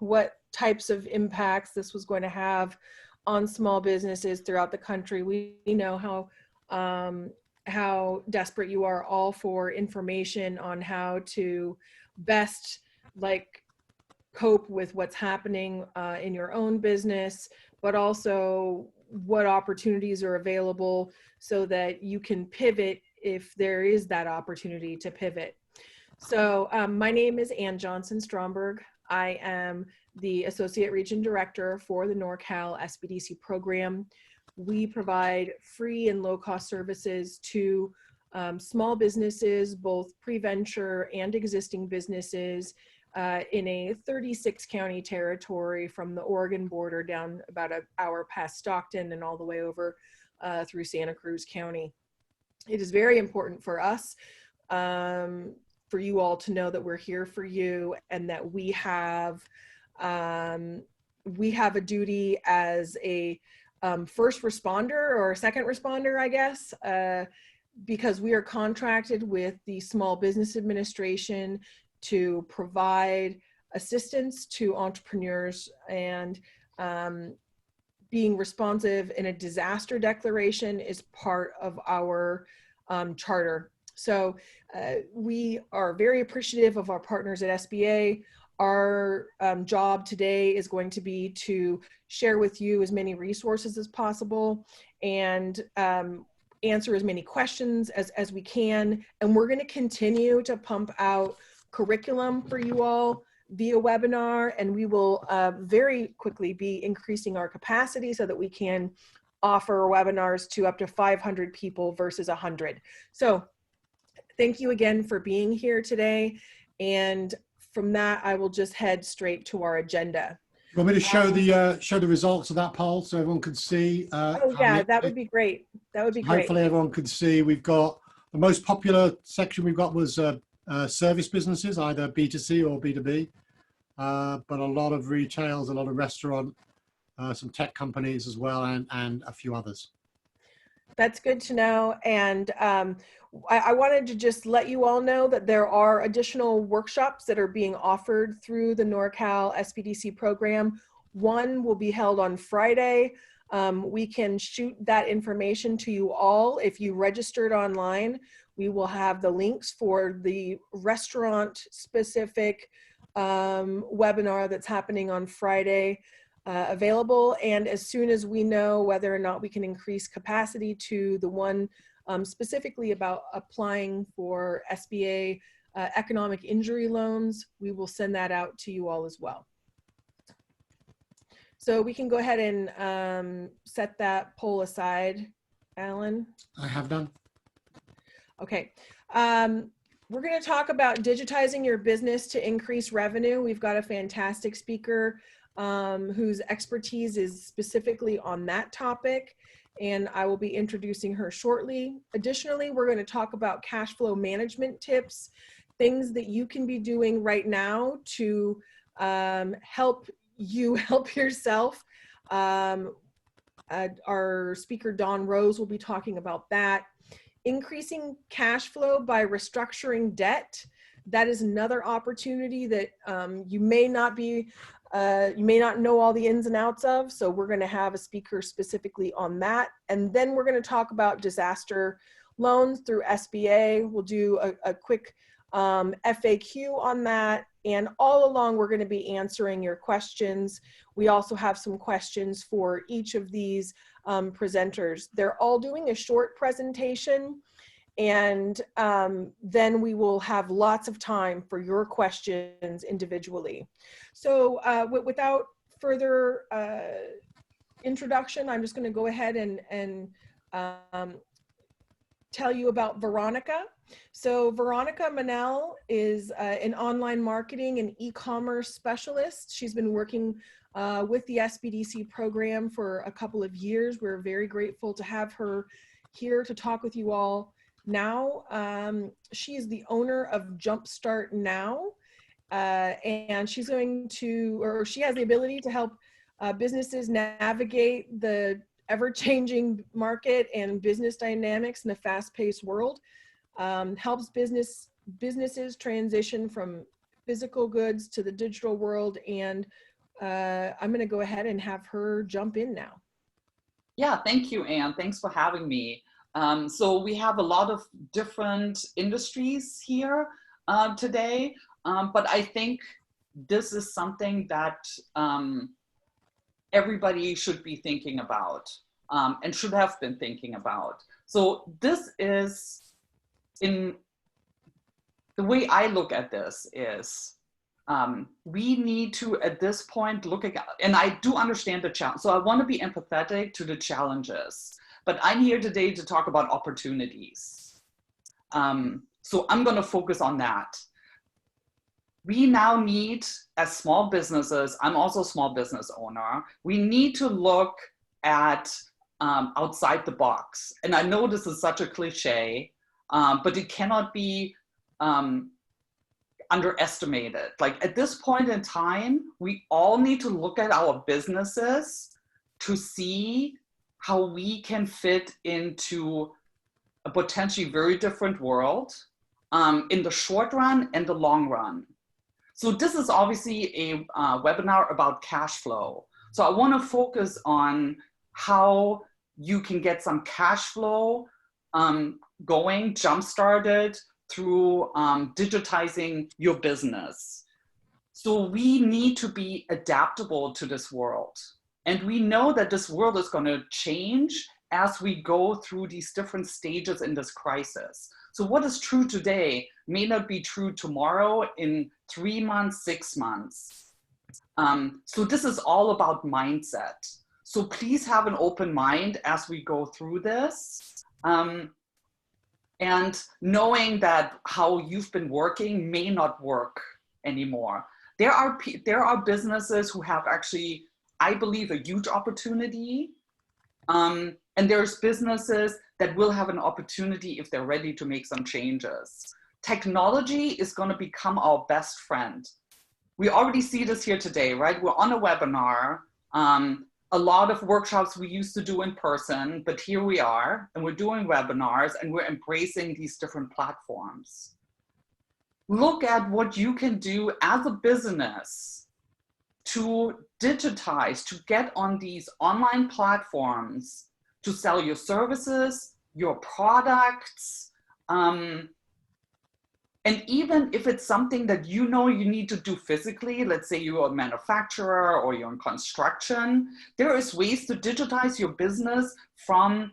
what types of impacts this was going to have on small businesses throughout the country. We know how desperate you are all for information on how to best cope with what's happening in your own business, but also what opportunities are available so that you can pivot if there is that opportunity to pivot. So my name is Ann Johnson-Stromberg. I am the Associate Region Director for the Norcal SBDC program. We provide free and low-cost services to small businesses, both pre-venture and existing businesses, in a 36-county territory from the Oregon border down about an hour past Stockton and all the way over through Santa Cruz County. It is very important for us, for you all to know that we're here for you and that we have a duty as a first responder or a second responder, I guess, because we are contracted with the Small Business Administration to provide assistance to entrepreneurs, and being responsive in a disaster declaration is part of our charter. So we are very appreciative of our partners at SBA. Our job today is going to be to share with you as many resources as possible and answer as many questions as we can. And we're going to continue to pump out curriculum for you all via webinar, and we will very quickly be increasing our capacity so that we can offer webinars to up to 500 people versus 100. So thank you again for being here today. And from that, I will just head straight to our agenda. You want me to show the results of that poll so everyone can see? Oh yeah, that would be great. That would be great. Hopefully everyone can see. We've got the most popular section we've got was service businesses, either B2C or B2B, but a lot of retails, a lot of restaurant, some tech companies as well, and a few others. That's good to know. And I wanted to just let you all know that there are additional workshops that are being offered through the Norcal SBDC program. One will be held on Friday. We can shoot that information to you all. If you registered online, we will have the links for the restaurant specific webinar that's happening on Friday available. And as soon as we know whether or not we can increase capacity to the one specifically about applying for SBA economic injury loans, we will send that out to you all as well. So we can go ahead and set that poll aside, Alan. I have done. Okay. We're going to talk about digitizing your business to increase revenue. We've got a fantastic speaker whose expertise is specifically on that topic, and I will be introducing her shortly. Additionally, we're going to talk about cash flow management tips, things that you can be doing right now to help you help yourself. Our speaker, Dawn Rose, will be talking about that. Increasing cash flow by restructuring debt. That is another opportunity that you may not know all the ins and outs of. So we're going to have a speaker specifically on that. And then we're going to talk about disaster loans through SBA. We'll do a quick FAQ on that. And all along, we're going to be answering your questions. We also have some questions for each of these presenters. They're all doing a short presentation, and then we will have lots of time for your questions individually. So without further introduction, I'm just going to go ahead and tell you about Veronica. So Veronica Manel is an online marketing and e-commerce specialist. She's been working with the SBDC program for a couple of years. We're very grateful to have her here to talk with you all now. She is the owner of Jumpstart Now, and she's going to, or she has the ability to help businesses navigate the ever-changing market and business dynamics in a fast-paced world. Helps businesses transition from physical goods to the digital world. And I'm going to go ahead and have her jump in now. Yeah, thank you, Anne. Thanks for having me. So we have a lot of different industries here today, but I think this is something that everybody should be thinking about and should have been thinking about. So this is, in the way I look at this is, we need to, at this point, look at, and I do understand the challenge. So I want to be empathetic to the challenges, but I'm here today to talk about opportunities. So I'm going to focus on that. We now need, as small businesses, I'm also a small business owner, we need to look at outside the box. And I know this is such a cliche, but it cannot be underestimated. Like at this point in time, we all need to look at our businesses to see how we can fit into a potentially very different world in the short run and the long run. So this is obviously a webinar about cash flow. So I want to focus on how you can get some cash flow going, jump-started through digitizing your business. So we need to be adaptable to this world. And we know that this world is going to change as we go through these different stages in this crisis. So what is true today may not be true tomorrow, in 3 months, 6 months. So this is all about mindset. So please have an open mind as we go through this. And knowing that how you've been working may not work anymore. There are businesses who have actually, I believe, a huge opportunity. And there's businesses that will have an opportunity if they're ready to make some changes. Technology is going to become our best friend. We already see this here today, right? We're on a webinar. A lot of workshops we used to do in person, but here we are, and we're doing webinars, and we're embracing these different platforms. Look at what you can do as a business to digitize, to get on these online platforms, to sell your services, your products, and even if it's something that you know you need to do physically, let's say you're a manufacturer or you're in construction, there is ways to digitize your business from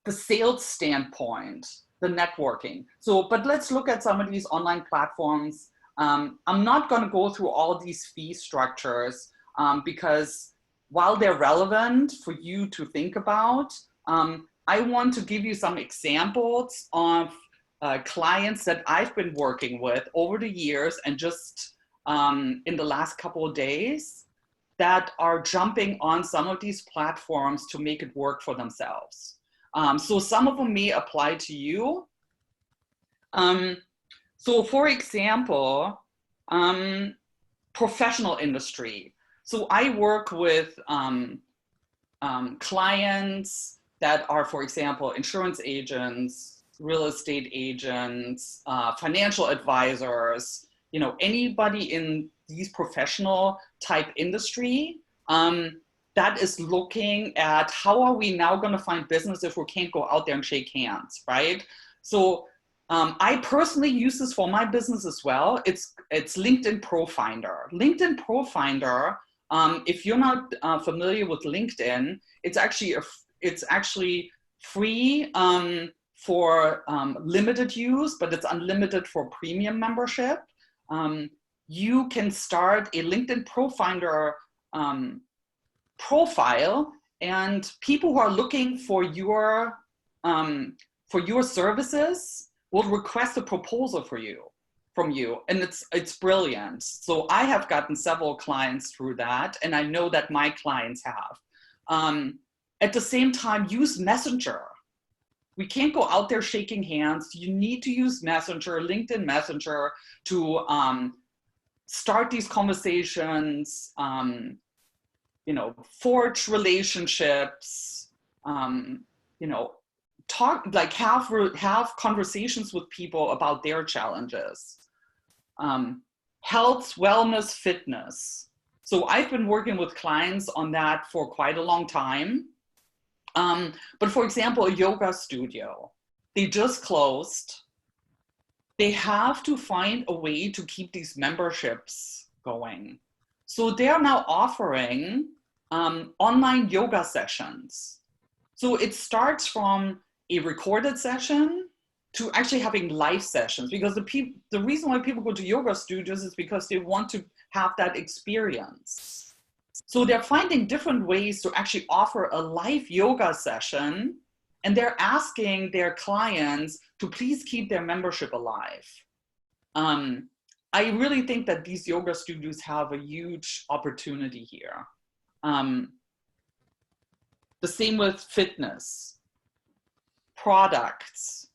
the sales standpoint, the networking. So, but let's look at some of these online platforms. I'm not going to go through all these fee structures because while they're relevant for you to think about, I want to give you some examples of clients that I've been working with over the years and just in the last couple of days that are jumping on some of these platforms to make it work for themselves. So some of them may apply to you. So for example, professional industry. So I work with clients that are, for example, insurance agents, real estate agents, financial advisors, you know, anybody in these professional type industry that is looking at how are we now going to find business if we can't go out there and shake hands, right? So I personally use this for my business as well. It's LinkedIn Pro Finder. LinkedIn Pro Finder, if you're not familiar with LinkedIn, it's actually free for limited use, but it's unlimited for premium membership. You can start a LinkedIn Pro Finder profile, and people who are looking for your services will request a proposal from you, and it's brilliant. So I have gotten several clients through that, and I know that my clients have. At the same time, use Messenger. We can't go out there shaking hands. You need to use Messenger, LinkedIn Messenger, to start these conversations, you know, forge relationships, you know, talk, like have conversations with people about their challenges. health, wellness, fitness. So I've been working with clients on that for quite a long time. But for example, a yoga studio, they just closed. They have to find a way to keep these memberships going. So they are now offering online yoga sessions. So it starts from a recorded session to actually having live sessions, because the reason why people go to yoga studios is because they want to have that experience. So they're finding different ways to actually offer a live yoga session, and they're asking their clients to please keep their membership alive. I really think that these yoga studios have a huge opportunity here. The same with fitness, products.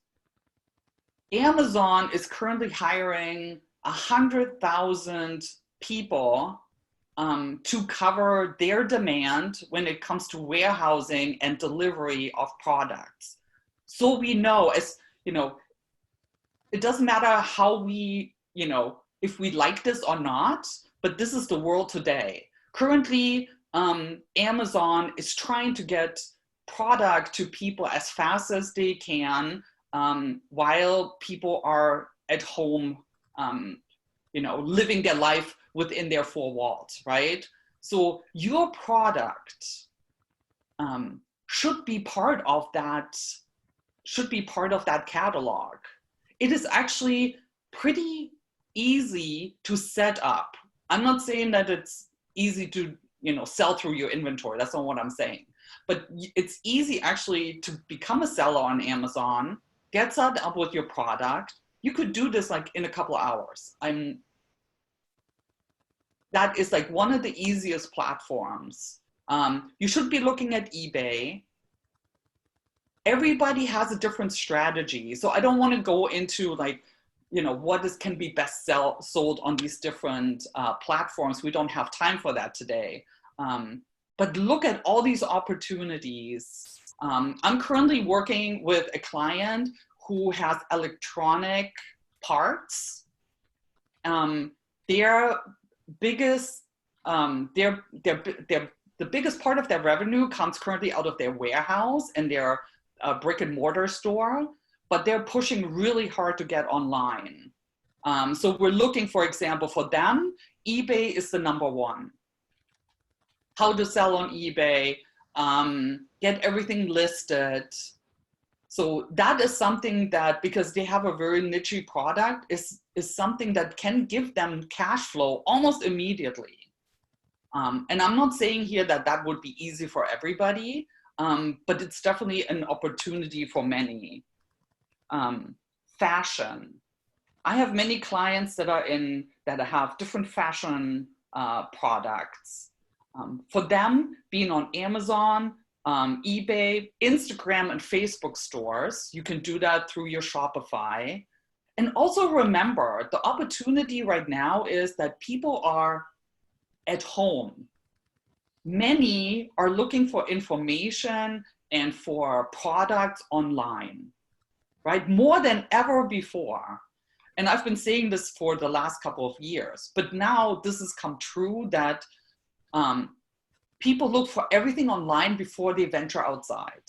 Amazon is currently hiring 100,000 people to cover their demand when it comes to warehousing and delivery of products. So we know, as you know, it doesn't matter how we, if we like this or not, but this is the world today. Currently, Amazon is trying to get product to people as fast as they can while people are at home, living their life within their four walls, right? So your product should be part of that catalog. It is actually pretty easy to set up. I'm not saying that it's easy to sell through your inventory. That's not what I'm saying. But it's easy actually to become a seller on Amazon, get set up with your product. You could do this like in a couple of hours. That is like one of the easiest platforms. You should be looking at eBay. Everybody has a different strategy. So I don't want to go into like, what can be best sold on these different platforms. We don't have time for that today. But look at all these opportunities. I'm currently working with a client who has electronic parts. Their biggest, the biggest part of their revenue comes currently out of their warehouse and their brick and mortar store, but they're pushing really hard to get online. So we're looking, for example, for them, eBay is the number one. How to sell on eBay, get everything listed. So that is something that, because they have a very niche product, is something that can give them cash flow almost immediately. And I'm not saying here that would be easy for everybody, but it's definitely an opportunity for many. Fashion. I have many clients that have different fashion products. For them, being on Amazon, eBay, Instagram, and Facebook stores, you can do that through your Shopify. And also remember, the opportunity right now is that people are at home. Many are looking for information and for products online, right? More than ever before. And I've been saying this for the last couple of years, but now this has come true that people look for everything online before they venture outside.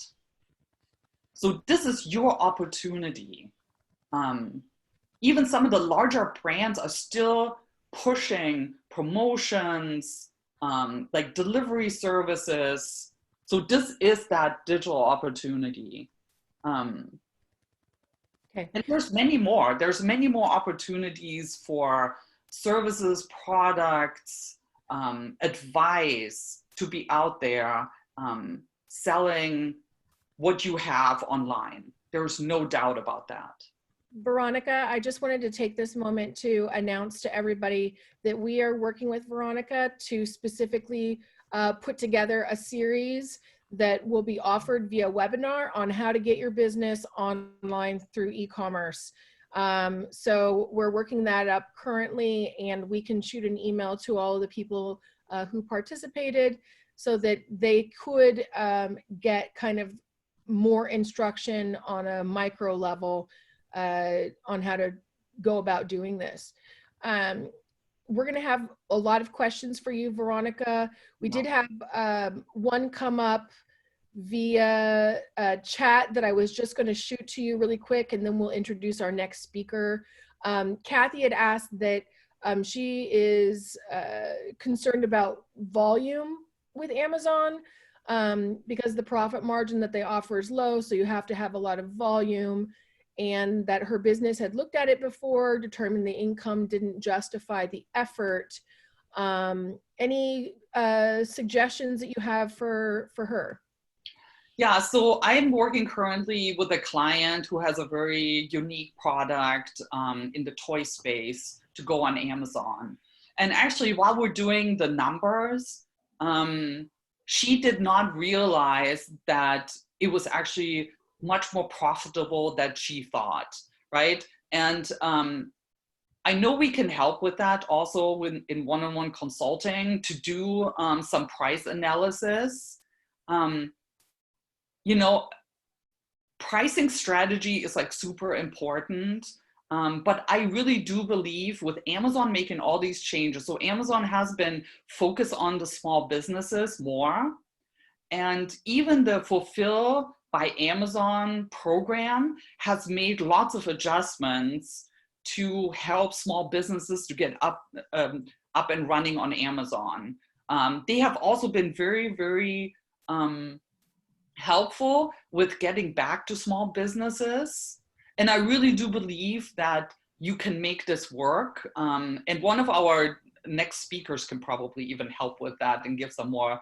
So this is your opportunity. Even some of the larger brands are still pushing promotions, like delivery services. So this is that digital opportunity. Okay. And there's many more. There's many more opportunities for services, products, advice to be out there selling what you have online. There's no doubt about that. Veronica, I just wanted to take this moment to announce to everybody that we are working with Veronica to specifically put together a series that will be offered via webinar on how to get your business online through e-commerce. So we're working that up currently, and we can shoot an email to all of the people who participated so that they could get kind of more instruction on a micro level on how to go about doing this. we're going to have a lot of questions for you, Veronica. We did have one come up via chat that I was just going to shoot to you really quick, and then we'll introduce our next speaker. Kathy had asked that she is concerned about volume with Amazon because the profit margin that they offer is low, so you have to have a lot of volume, and that her business had looked at it before, determined the income didn't justify the effort. Any suggestions that you have for her? Yeah, so I'm working currently with a client who has a very unique product in the toy space to go on Amazon. And actually, while we're doing the numbers, she did not realize that it was actually much more profitable than she thought, right? And I know we can help with that also in one-on-one consulting to do some price analysis. You know, pricing strategy is like super important. But I really do believe with Amazon making all these changes, so Amazon has been focused on the small businesses more. And even the Fulfill by Amazon program has made lots of adjustments to help small businesses to get up and running on Amazon. They have also been very, very helpful with getting back to small businesses. And I really do believe that you can make this work. And one of our next speakers can probably even help with that and give some more,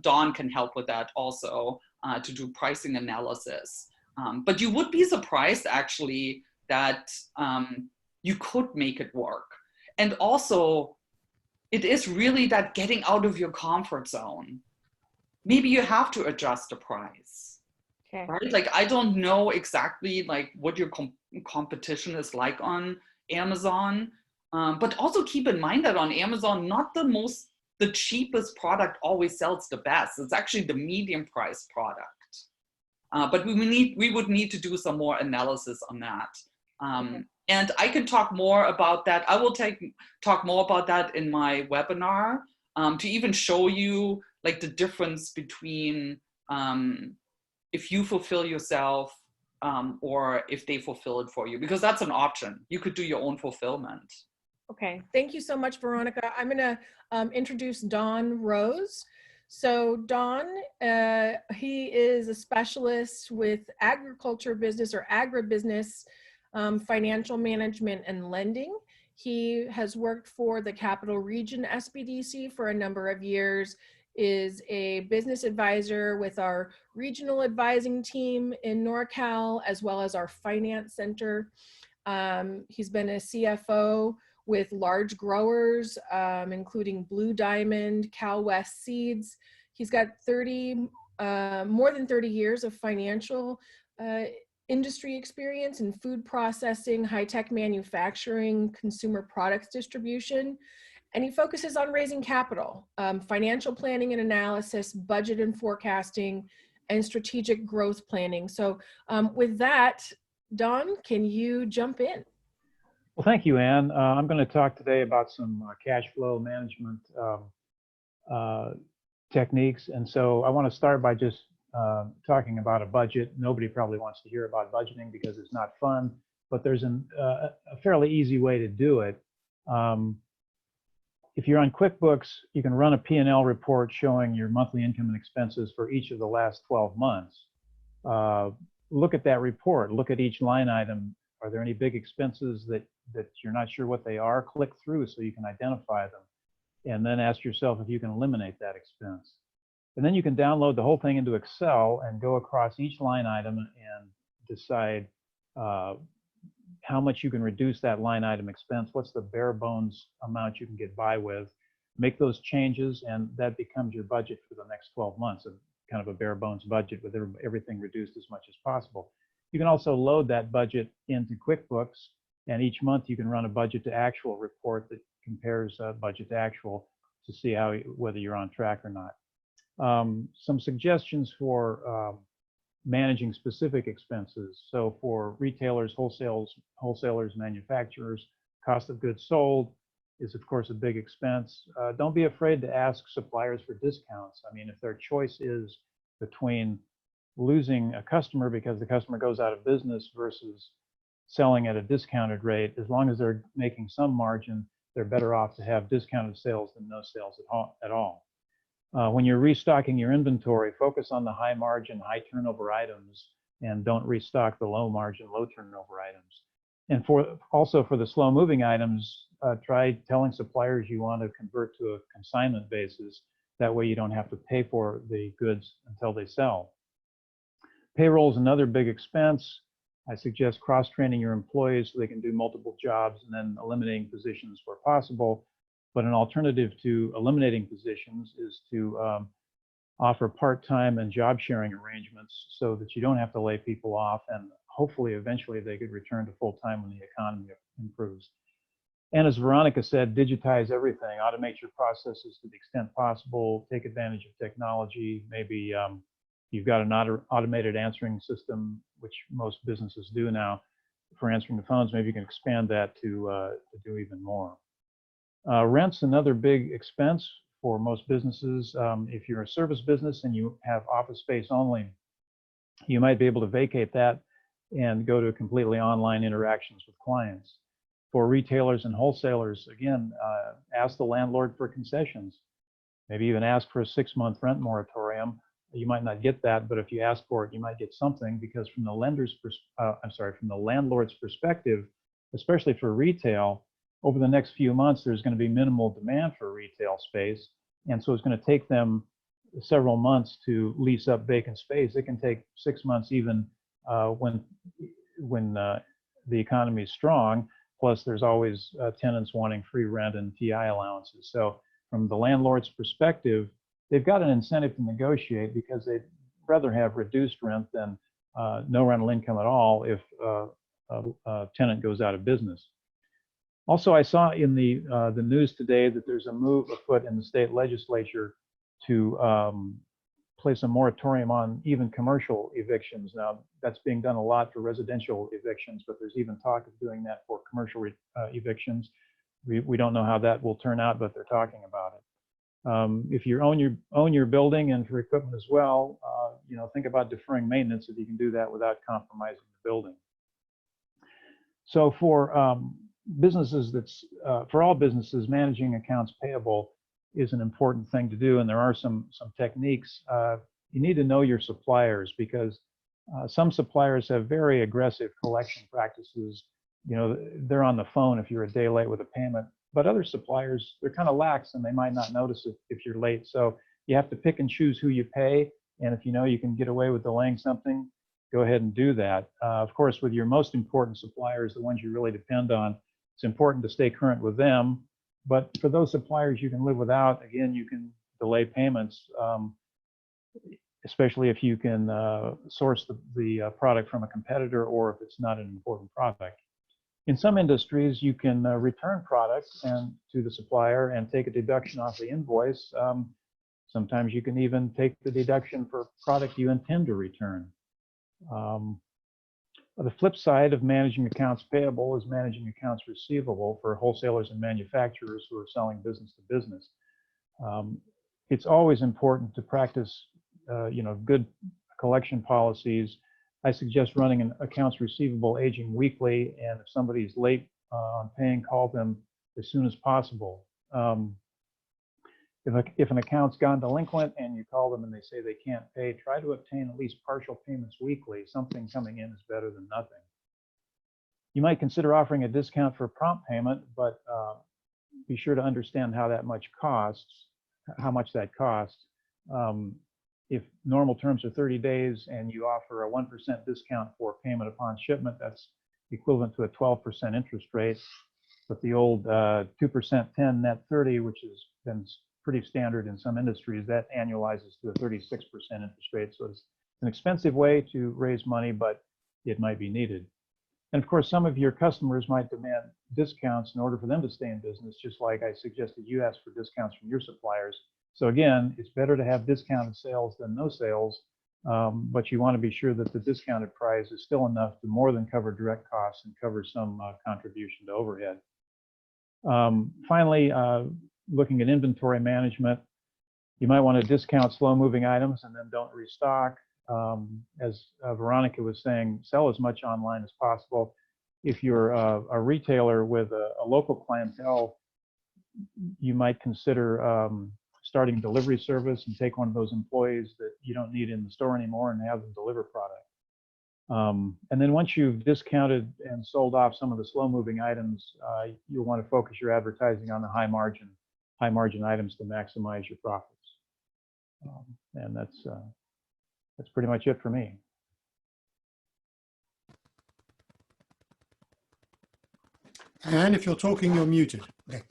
Dawn can help with that also to do pricing analysis. But you would be surprised actually that you could make it work. And also it is really that getting out of your comfort zone. Maybe you have to adjust the price, right? Like, I don't know exactly like what your competition is like on Amazon, but also keep in mind that on Amazon, not the cheapest product always sells the best. It's actually the medium price product. But we would need to do some more analysis on that. And I can talk more about that. I will talk more about that in my webinar to even show you like the difference between if you fulfill yourself or if they fulfill it for you, because that's an option. You could do your own fulfillment. Okay, thank you so much, Veronica. I'm gonna introduce Don Rose. So Don, he is a specialist with agriculture business or agribusiness, financial management and lending. He has worked for the Capital Region SBDC for a number of years, is a business advisor with our regional advising team in Norcal, as well as our finance center. He's been a CFO with large growers, including Blue Diamond, Cal West Seeds. He's got more than 30 years of financial industry experience in food processing, high-tech manufacturing, consumer products distribution, and he focuses on raising capital, financial planning and analysis, budget and forecasting, and strategic growth planning. So with that, Don, can you jump in? Well, thank you, Ann. I'm going to talk today about some cash flow management techniques. And so I want to start by just talking about a budget. Nobody probably wants to hear about budgeting because it's not fun, but there's a fairly easy way to do it. If you're on QuickBooks, you can run a P&L report showing your monthly income and expenses for each of the last 12 months. Look at that report. Look at each line item. Are there any big expenses that you're not sure what they are? Click through so you can identify them. And then ask yourself if you can eliminate that expense. And then you can download the whole thing into Excel and go across each line item and decide how much you can reduce that line item expense. What's the bare bones amount you can get by with? Make those changes, and that becomes your budget for the next 12 months, kind of a bare bones budget with everything reduced as much as possible. You can also load that budget into QuickBooks, and each month you can run a budget to actual report that compares budget to actual to see whether you're on track or not. Some suggestions for managing specific expenses. So for retailers, wholesalers, manufacturers, cost of goods sold, is of course a big expense. Don't be afraid to ask suppliers for discounts. I mean, if their choice is between losing a customer because the customer goes out of business versus selling at a discounted rate, as long as they're making some margin, they're better off to have discounted sales than no sales at all. When you're restocking your inventory, focus on the high margin, high turnover items, and don't restock the low margin, low turnover items. And also for the slow moving items, try telling suppliers you want to convert to a consignment basis. That way you don't have to pay for the goods until they sell. Payroll is another big expense. I suggest cross-training your employees so they can do multiple jobs and then eliminating positions where possible. But an alternative to eliminating positions is to offer part-time and job sharing arrangements so that you don't have to lay people off, and hopefully eventually they could return to full-time when the economy improves. And as Veronica said, digitize everything, automate your processes to the extent possible, take advantage of technology. Maybe you've got an automated answering system, which most businesses do now for answering the phones. Maybe you can expand that to do even more. Rent's another big expense for most businesses. If you're a service business and you have office space only, you might be able to vacate that and go to completely online interactions with clients. For retailers and wholesalers, again, ask the landlord for concessions. Maybe even ask for a 6-month rent moratorium. You might not get that, but if you ask for it, you might get something, because from the from the landlord's perspective, especially for retail, over the next few months, there's going to be minimal demand for retail space. And so it's going to take them several months to lease up vacant space. It can take 6 months even when the economy is strong. Plus, there's always tenants wanting free rent and TI allowances. So from the landlord's perspective, they've got an incentive to negotiate, because they'd rather have reduced rent than no rental income at all if a tenant goes out of business. Also, I saw in the news today that there's a move afoot in the state legislature to place a moratorium on even commercial evictions. Now, that's being done a lot for residential evictions, but there's even talk of doing that for commercial evictions. We don't know how that will turn out, but they're talking about it. If you own your building and for equipment as well, think about deferring maintenance if you can do that without compromising the building. So for businesses, for all businesses, managing accounts payable is an important thing to do, and there are some techniques. You need to know your suppliers, because some suppliers have very aggressive collection practices. They're on the phone if you're a day late with a payment, but other suppliers, they're kind of lax and they might not notice it if you're late. So you have to pick and choose who you pay, and if you know you can get away with delaying something, go ahead and do that. Of course, with your most important suppliers, the ones you really depend on, it's important to stay current with them. But for those suppliers you can live without, again, you can delay payments, especially if you can source the product from a competitor, or if it's not an important product. In some industries, you can return products to the supplier and take a deduction off the invoice. Sometimes you can even take the deduction for product you intend to return. The flip side of managing accounts payable is managing accounts receivable for wholesalers and manufacturers who are selling business to business. It's always important to practice, good collection policies. I suggest running an accounts receivable aging weekly, and if somebody's late on paying, call them as soon as possible. If an account's gone delinquent and you call them and they say they can't pay, try to obtain at least partial payments weekly. Something coming in is better than nothing. You might consider offering a discount for prompt payment, but be sure to understand how much that costs. If normal terms are 30 days and you offer a 1% discount for payment upon shipment, that's equivalent to a 12% interest rate. But the old 2% 10 net 30, which has been pretty standard in some industries, that annualizes to a 36% interest rate. So it's an expensive way to raise money, but it might be needed. And of course, some of your customers might demand discounts in order for them to stay in business, just like I suggested you ask for discounts from your suppliers. So again, it's better to have discounted sales than no sales, but you want to be sure that the discounted price is still enough to more than cover direct costs and cover some contribution to overhead. Finally, looking at inventory management, you might want to discount slow-moving items and then don't restock. As Veronica was saying, sell as much online as possible. If you're a retailer with a local clientele, you might consider starting delivery service and take one of those employees that you don't need in the store anymore and have them deliver product. And then once you've discounted and sold off some of the slow-moving items, you'll want to focus your advertising on the high margin items to maximize your profits. And that's pretty much it for me. And if you're talking, you're muted. Okay.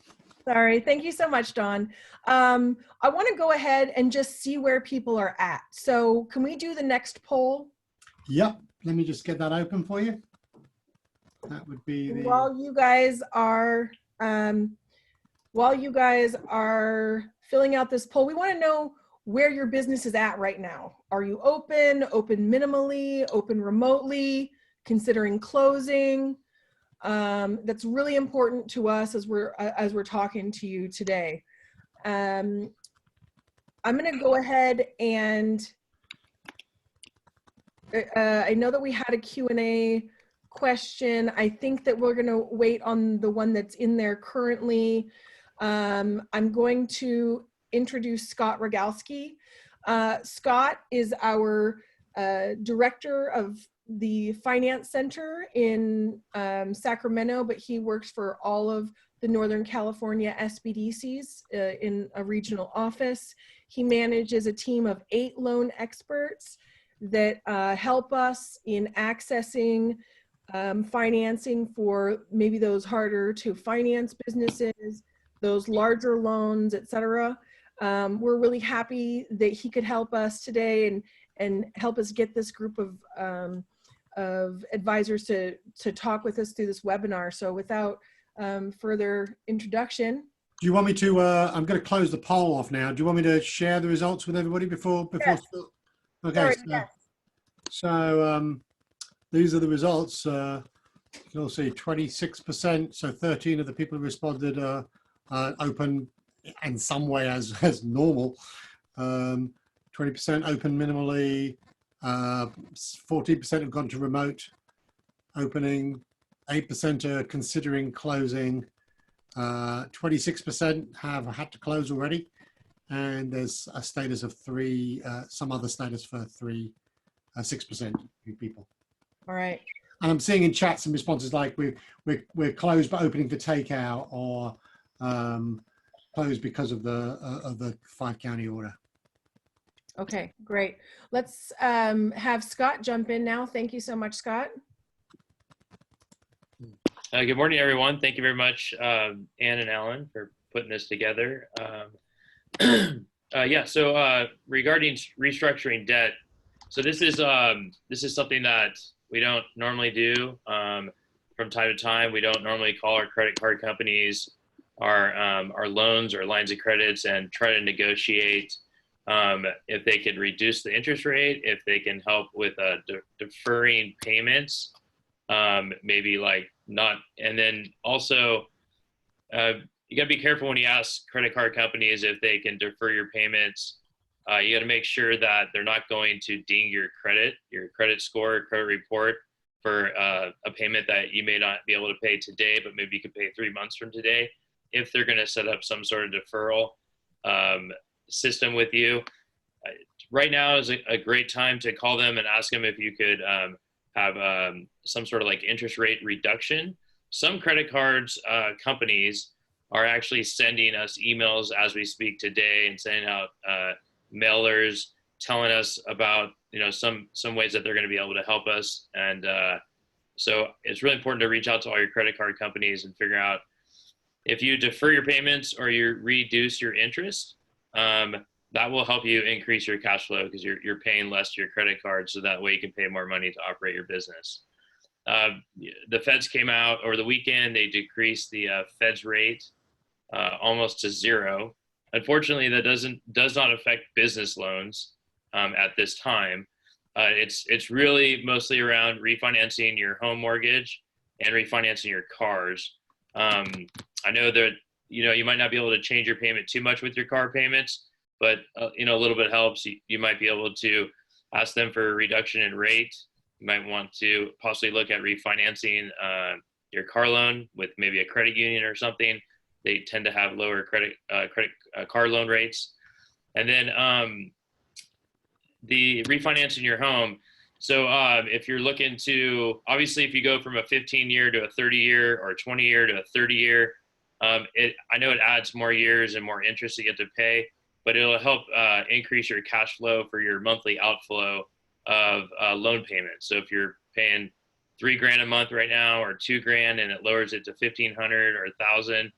Sorry. Thank you so much, Don. I want to go ahead and just see where people are at. So can we do the next poll? Yep. Let me just get that open for you. That would be the... While you guys are filling out this poll, we want to know where your business is at right now. Are you open minimally, open remotely, considering closing? That's really important to us as we're talking to you today. I'm going to go ahead and I know that we had a Q&A question. I think that we're going to wait on the one that's in there currently. I'm going to introduce Scott Rogalski. Scott is our director of the Finance Center in Sacramento, but he works for all of the Northern California SBDCs in a regional office. He manages a team of 8 loan experts that help us in accessing financing for maybe those harder to finance businesses, those larger loans, etc. We're really happy that he could help us today and help us get this group of advisors to talk with us through this webinar. So without further introduction. Do you want me to, I'm going to close the poll off now. Do you want me to share the results with everybody before? Yes. Okay. Sorry, So, yes. so these are the results. You can all see 26%. So 13 of the people who responded open in some way as normal. 20% open minimally. 14% have gone to remote opening. 8% are considering closing. 26% have had to close already. And there's a status of 3, some other status for 6% people. All right. And I'm seeing in chat some responses like we're closed but opening for takeout, or closed because of the 5-county order. Okay, great. Let's have Scott jump in now. Thank you so much, Scott. Good morning, everyone. Thank you very much, Ann and Alan, for putting this together. Yeah, so regarding restructuring debt, so this is something that we don't normally do from time to time. We don't normally call our credit card companies, our loans or lines of credits, and try to negotiate if they could reduce the interest rate, if they can help with deferring payments, maybe like not, and then also you gotta be careful when you ask credit card companies if they can defer your payments. You gotta make sure that they're not going to ding your credit score, credit report for a payment that you may not be able to pay today, but maybe you could pay 3 months from today, if they're gonna set up some sort of deferral system with you. Right now is a great time to call them and ask them if you could have some sort of like interest rate reduction. Some credit cards companies are actually sending us emails as we speak today and sending out mailers telling us about some ways that they're going to be able to help us. And so it's really important to reach out to all your credit card companies and figure out if you defer your payments or you reduce your interest. That will help you increase your cash flow because you're paying less to your credit card, so that way you can pay more money to operate your business. The feds came out over the weekend. They decreased the feds rate almost to 0. Unfortunately, that does not affect business loans at this time. It's really mostly around refinancing your home mortgage and refinancing your cars. I know that, you might not be able to change your payment too much with your car payments, but, a little bit helps. You might be able to ask them for a reduction in rate. You might want to possibly look at refinancing your car loan with maybe a credit union or something. They tend to have lower car loan rates. And then the refinancing your home. So if you're looking to, obviously, if you go from a 15-year to a 30-year or a 20-year to a 30-year, I know it adds more years and more interest you get to pay, but it'll help increase your cash flow for your monthly outflow of loan payments. So if you're paying $3,000 a month right now, or $2,000, and it lowers it to $1,500 or $1,000,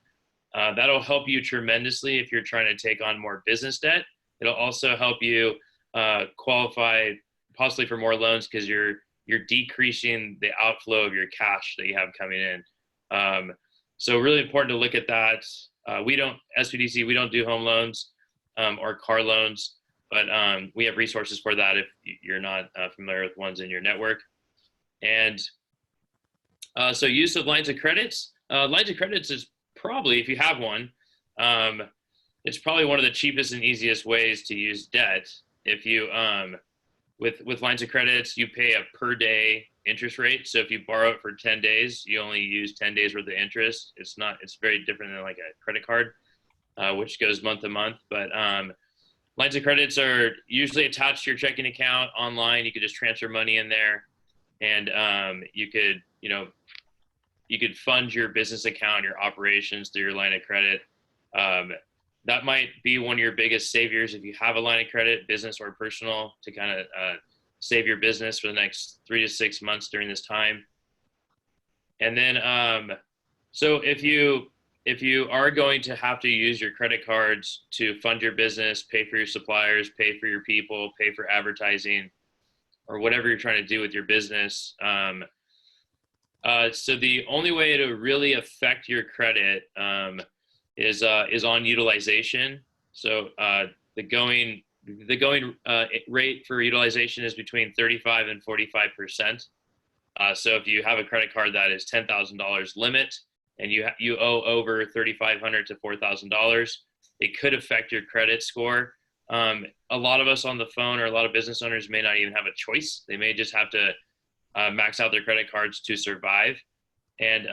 that'll help you tremendously if you're trying to take on more business debt. It'll also help you qualify possibly for more loans because you're decreasing the outflow of your cash that you have coming in. So really important to look at that. SBDC, we don't do home loans or car loans, but we have resources for that if you're not familiar with ones in your network. And so use of lines of credits. Lines of credits is probably, if you have one, it's probably one of the cheapest and easiest ways to use debt. If you, with lines of credits, you pay a per day interest rate. So if you borrow it for 10 days, you only use 10 days worth of interest. It's very different than like a credit card, which goes month to month. But lines of credits are usually attached to your checking account online. You could just transfer money in there, and you could fund your business account, your operations through your line of credit. That might be one of your biggest saviors if you have a line of credit, business or personal, to kind of save your business for the next 3 to 6 months during this time. And then, so if you are going to have to use your credit cards to fund your business, pay for your suppliers, pay for your people, pay for advertising, or whatever you're trying to do with your business, so the only way to really affect your credit is on utilization. So the going rate for utilization is between 35 and 45%. So if you have a credit card that is $10,000 limit and you owe over $3,500 to $4,000, it could affect your credit score. A lot of us on the phone, or a lot of business owners, may not even have a choice. They may just have to max out their credit cards to survive. And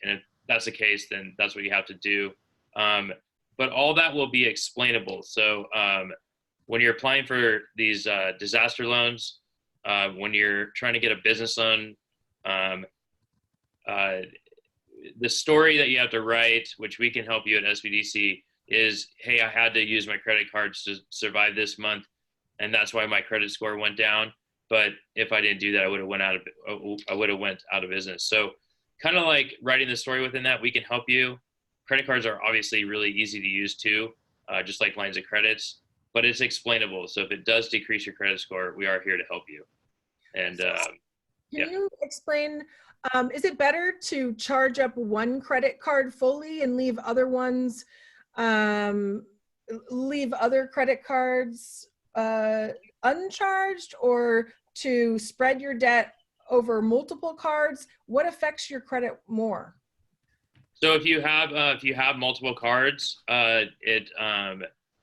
if that's the case, then that's what you have to do. But all that will be explainable. So when you're applying for these disaster loans, when you're trying to get a business loan, the story that you have to write, which we can help you at SBDC, is, hey, I had to use my credit cards to survive this month, and that's why my credit score went down. But if I didn't do that, I would have went out of business. So kind of like writing the story within that, we can help you. Credit cards are obviously really easy to use too, just like lines of credits, but it's explainable. So if it does decrease your credit score, we are here to help you. And Can you explain, is it better to charge up one credit card fully and leave other ones, leave other credit cards uncharged, or to spread your debt over multiple cards? What affects your credit more? So if you have multiple cards, it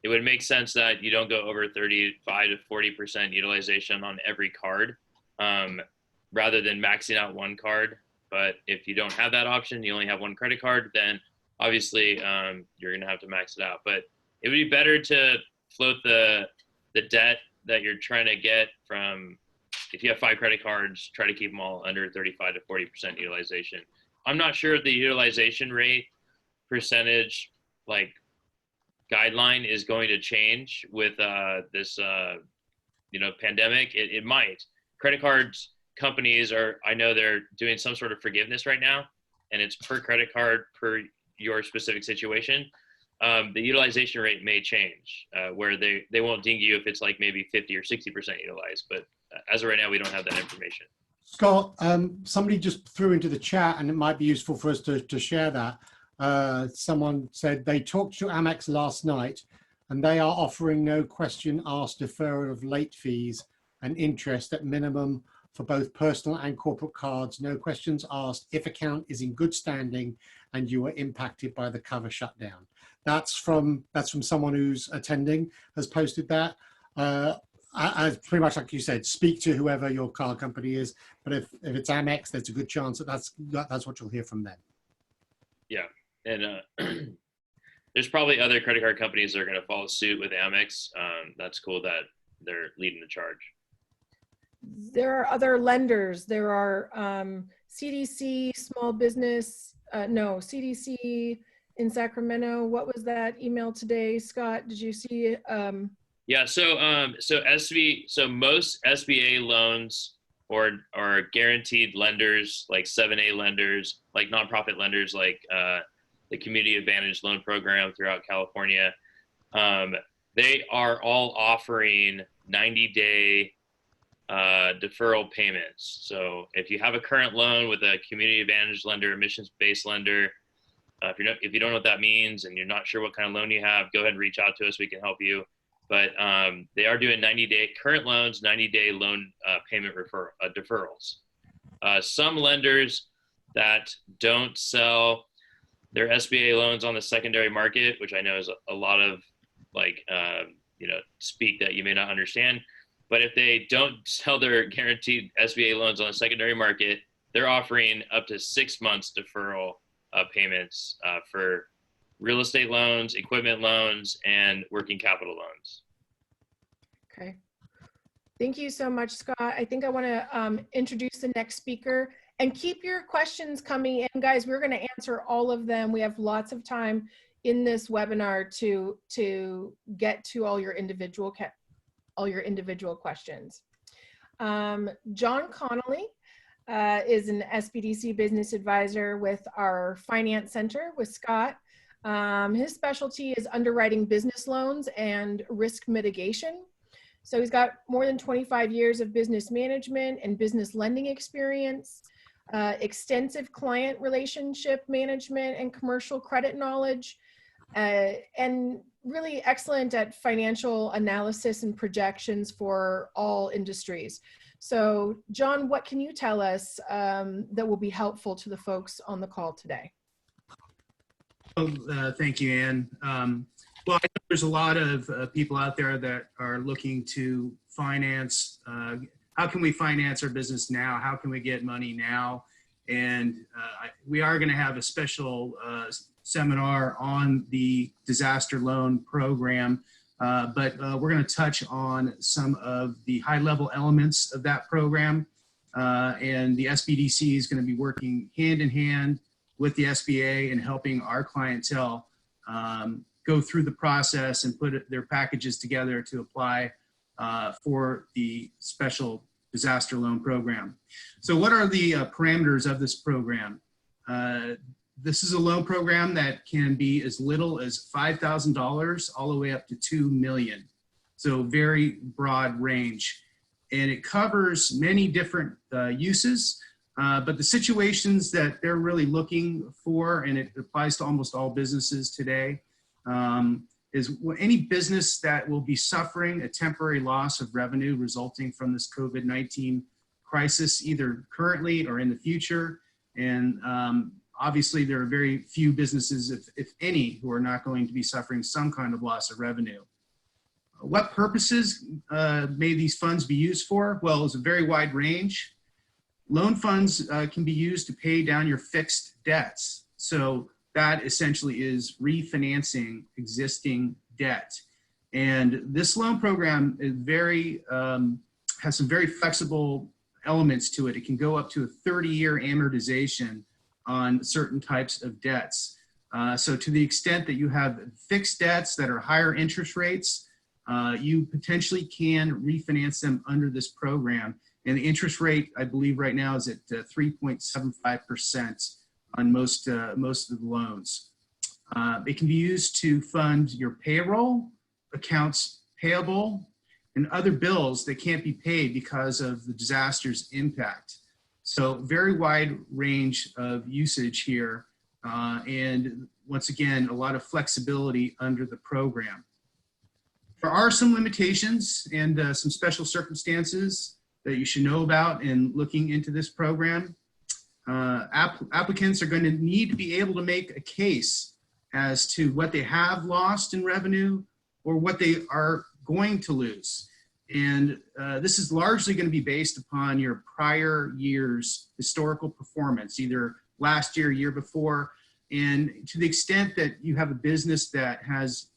would make sense that you don't go over 35 to 40% utilization on every card, rather than maxing out one card. But if you don't have that option, you only have one credit card, then obviously you're going to have to max it out. But it would be better to float the debt that you're trying to get from, if you have 5 credit cards, try to keep them all under 35 to 40% utilization. I'm not sure if the utilization rate percentage guideline is going to change with this pandemic. It might. Credit cards companies I know they're doing some sort of forgiveness right now, and it's per credit card per your specific situation. The utilization rate may change, where they won't ding you if it's like maybe 50 or 60% utilized. But as of right now, we don't have that information. Scott, somebody just threw into the chat, and it might be useful for us to share that. Someone said they talked to Amex last night, and they are offering no question asked deferral of late fees and interest at minimum for both personal and corporate cards. No questions asked if account is in good standing and you were impacted by the cover shutdown. That's from someone who's attending, has posted that. As pretty much like you said, speak to whoever your car company is. But if it's Amex, there's a good chance that that's what you'll hear from them. Yeah, and there's probably other credit card companies that are going to follow suit with Amex. That's cool that they're leading the charge. There are other lenders. There are CDC, small business, CDC in Sacramento. What was that email today, Scott? Did you see? Yeah, so most SBA loans or guaranteed lenders, like 7A lenders, like nonprofit lenders, like the Community Advantage Loan Program throughout California, they are all offering 90-day deferral payments. So if you have a current loan with a Community Advantage lender, admissions-based lender, if you don't know what that means and you're not sure what kind of loan you have, go ahead and reach out to us. We can help you. But they are doing 90-day current loans, 90-day loan payment deferrals. Some lenders that don't sell their SBA loans on the secondary market, which I know is a lot of speak that you may not understand. But if they don't sell their guaranteed SBA loans on the secondary market, they're offering up to 6 months deferral payments for real estate loans, equipment loans, and working capital loans. Okay. Thank you so much, Scott. I think I want to introduce the next speaker, and keep your questions coming in, guys. We're going to answer all of them. We have lots of time in this webinar to get to all your individual questions. John Connolly is an SBDC business advisor with our finance center with Scott. His specialty is underwriting business loans and risk mitigation. So he's got more than 25 years of business management and business lending experience, extensive client relationship management and commercial credit knowledge, and really excellent at financial analysis and projections for all industries. So John, what can you tell us that will be helpful to the folks on the call today? Thank you, Ann. Well, I know there's a lot of people out there that are looking to finance. How can we finance our business now? How can we get money now? And we are going to have a special seminar on the disaster loan program, but we're going to touch on some of the high-level elements of that program. And the SBDC is going to be working hand in hand with the SBA and helping our clientele go through the process and put their packages together to apply for the special disaster loan program. So what are the parameters of this program? This is a loan program that can be as little as $5,000 all the way up to $2 million. So very broad range. And it covers many different uses, but the situations that they're really looking for, and it applies to almost all businesses today, is any business that will be suffering a temporary loss of revenue resulting from this COVID-19 crisis, either currently or in the future. And obviously there are very few businesses, if any, who are not going to be suffering some kind of loss of revenue. What purposes may these funds be used for? Well, it's a very wide range. Loan funds can be used to pay down your fixed debts. So that essentially is refinancing existing debt. And this loan program is has some very flexible elements to it. It can go up to a 30-year amortization on certain types of debts. So to the extent that you have fixed debts that are higher interest rates, you potentially can refinance them under this program. And the interest rate, I believe right now, is at 3.75% on most of the loans. It can be used to fund your payroll, accounts payable, and other bills that can't be paid because of the disaster's impact. So very wide range of usage here. And once again, a lot of flexibility under the program. There are some limitations and some special circumstances that you should know about in looking into this program. applicants are going to need to be able to make a case as to what they have lost in revenue or what they are going to lose. And this is largely going to be based upon your prior year's historical performance, either last year, year before. And to the extent that you have a business that has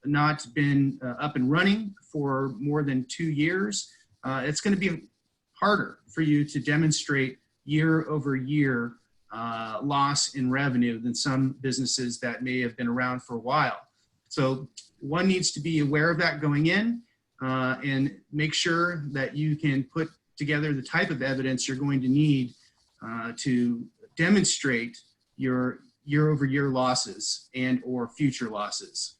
not been up and running for more than 2 years, it's going to be harder for you to demonstrate year over year loss in revenue than some businesses that may have been around for a while. So one needs to be aware of that going in and make sure that you can put together the type of evidence you're going to need to demonstrate your year over year losses and or future losses.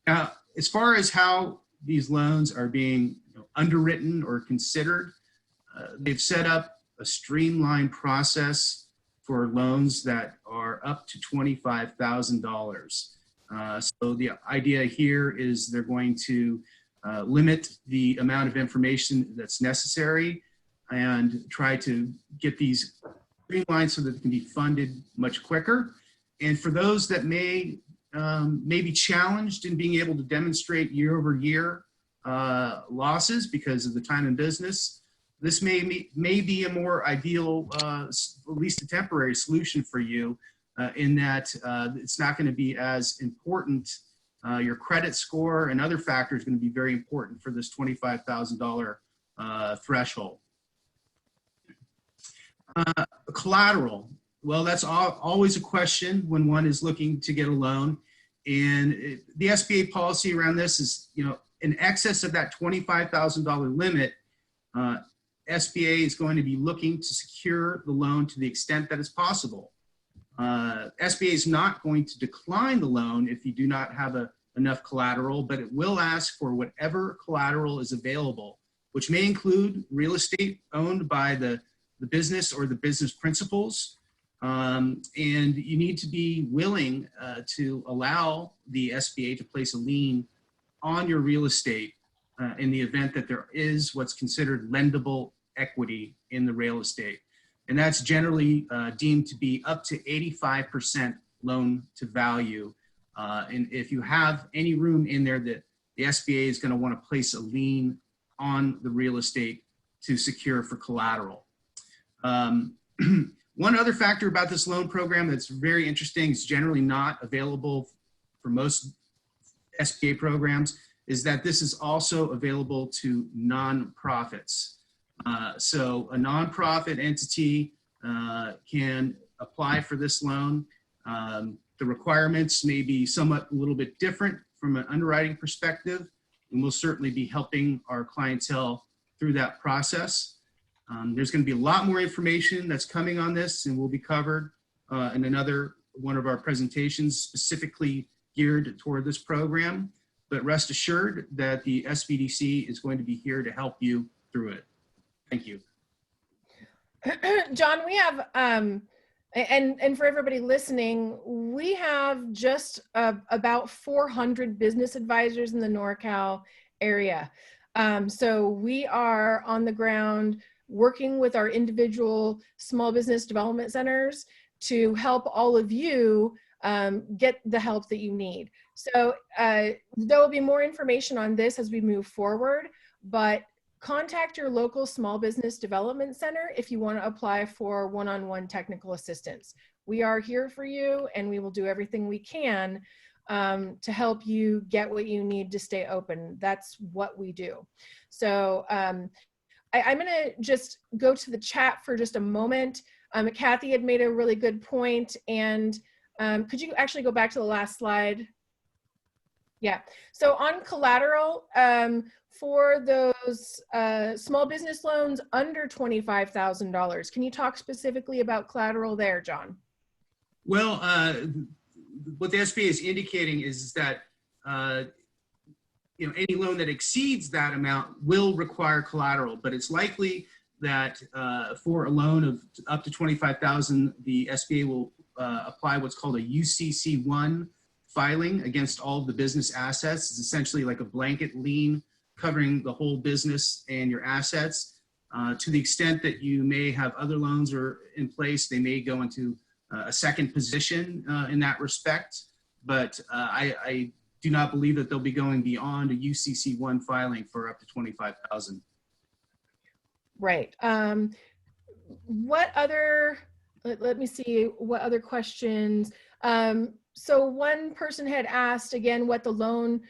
Now, as far as how these loans are being underwritten or considered, they've set up a streamlined process for loans that are up to $25,000. So the idea here is they're going to limit the amount of information that's necessary and try to get these streamlined so that they can be funded much quicker. And for those that may be challenged in being able to demonstrate year over year losses because of the time in business, this may be a more ideal, at least a temporary solution for you in that it's not going to be as important. Your credit score and other factors are going to be very important for this $25,000 threshold. Collateral. Well, that's always a question when one is looking to get a loan. And the SBA policy around this is, in excess of that $25,000 limit, SBA is going to be looking to secure the loan to the extent that is possible. SBA is not going to decline the loan if you do not have enough collateral, but it will ask for whatever collateral is available, which may include real estate owned by the business or the business principals. And you need to be willing to allow the SBA to place a lien on your real estate in the event that there is what's considered lendable equity in the real estate. And that's generally deemed to be up to 85% loan to value. And if you have any room in there that the SBA is going to want to place a lien on the real estate to secure for collateral. One other factor about this loan program that's very interesting, is generally not available for most SBA programs, is that this is also available to nonprofits. So a nonprofit entity can apply for this loan. The requirements may be somewhat a little bit different from an underwriting perspective, and we'll certainly be helping our clientele through that process. There's going to be a lot more information that's coming on this and will be covered in another one of our presentations specifically geared toward this program. But rest assured that the SBDC is going to be here to help you through it. Thank you. John, we have, and for everybody listening, we have just about 400 business advisors in the NorCal area. So we are on the ground working with our individual small business development centers to help all of you get the help that you need. So there will be more information on this as we move forward, but contact your local small business development center if you want to apply for one-on-one technical assistance. We are here for you, and we will do everything we can to help you get what you need to stay open. That's what we do. So I'm going to just go to the chat for just a moment. Kathy had made a really good point, and could you actually go back to the last slide? Yeah, so on collateral, for those small business loans under $25,000, can you talk specifically about collateral there, John? Well, what the SBA is indicating is that any loan that exceeds that amount will require collateral, but it's likely that for a loan of up to $25,000, the SBA will apply what's called a UCC1 filing against all of the business assets. It's essentially like a blanket lien covering the whole business and your assets. To the extent that you may have other loans are in place, they may go into a second position in that respect. But I do not believe that they'll be going beyond a UCC1 filing for up to $25,000. Right. What other, let me see, what other questions? So one person had asked again what the loan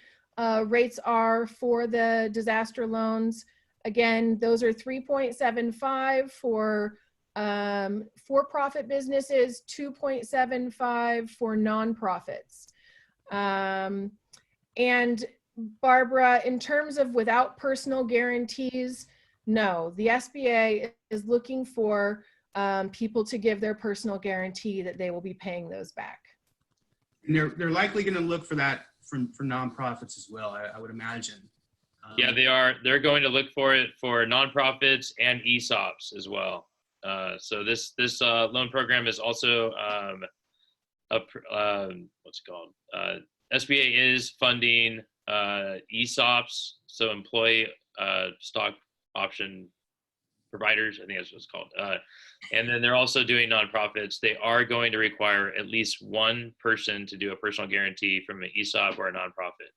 rates are for the disaster loans. Again, those are 3.75 for for-profit businesses, 2.75 for nonprofits. And Barbara, in terms of without personal guarantees, no, the SBA is looking for people to give their personal guarantee that they will be paying those back. And they're likely going to look for that for nonprofits as well, I would imagine. Yeah, they are. They're going to look for it for nonprofits and ESOPs as well. So this loan program is also what's it called? SBA is funding ESOPs, so employee stock option providers, I think that's what it's called. And then they're also doing nonprofits. They are going to require at least one person to do a personal guarantee from an ESOP or a nonprofit.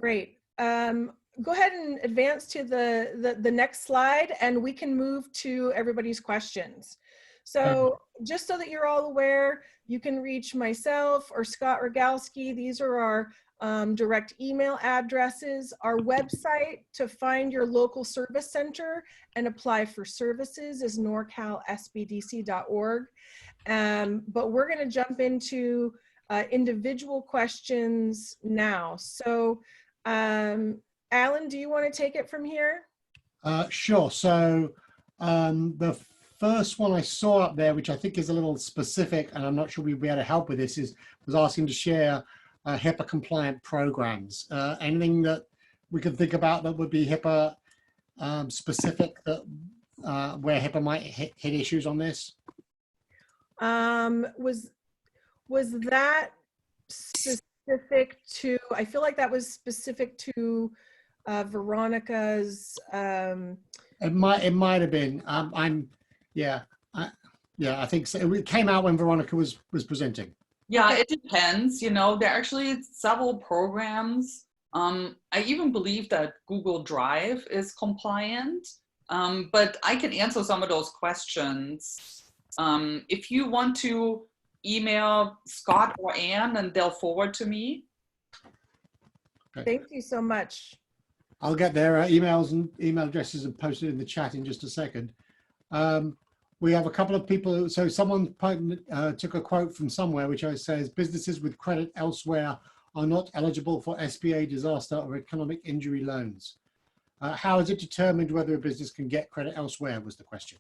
Great. Go ahead and advance to the next slide, and we can move to everybody's questions. So just so that you're all aware, you can reach myself or Scott Rogalski. These are our direct email addresses. Our website to find your local service center and apply for services is norcalsbdc.org. But we're going to jump into individual questions now. So Alan, do you want to take it from here? Sure. So the first one I saw up there, which I think is a little specific, and I'm not sure we'll be able to help with this, was asking to share HIPAA compliant programs. Anything that we could think about that would be HIPAA specific, that where HIPAA might hit issues on this? Was that specific to, I feel like that was specific to Veronica's. It might have been. I think so. It came out when Veronica was presenting. Yeah, it depends. You know, there are actually several programs. I even believe that Google Drive is compliant, but I can answer some of those questions. If you want to email Scott or Ann, and they'll forward to me. Okay. Thank you so much. I'll get their emails and email addresses and post it in the chat in just a second. We have a couple of people. So someone took a quote from somewhere, which says, businesses with credit elsewhere are not eligible for SBA disaster or economic injury loans. How is it determined whether a business can get credit elsewhere, was the question.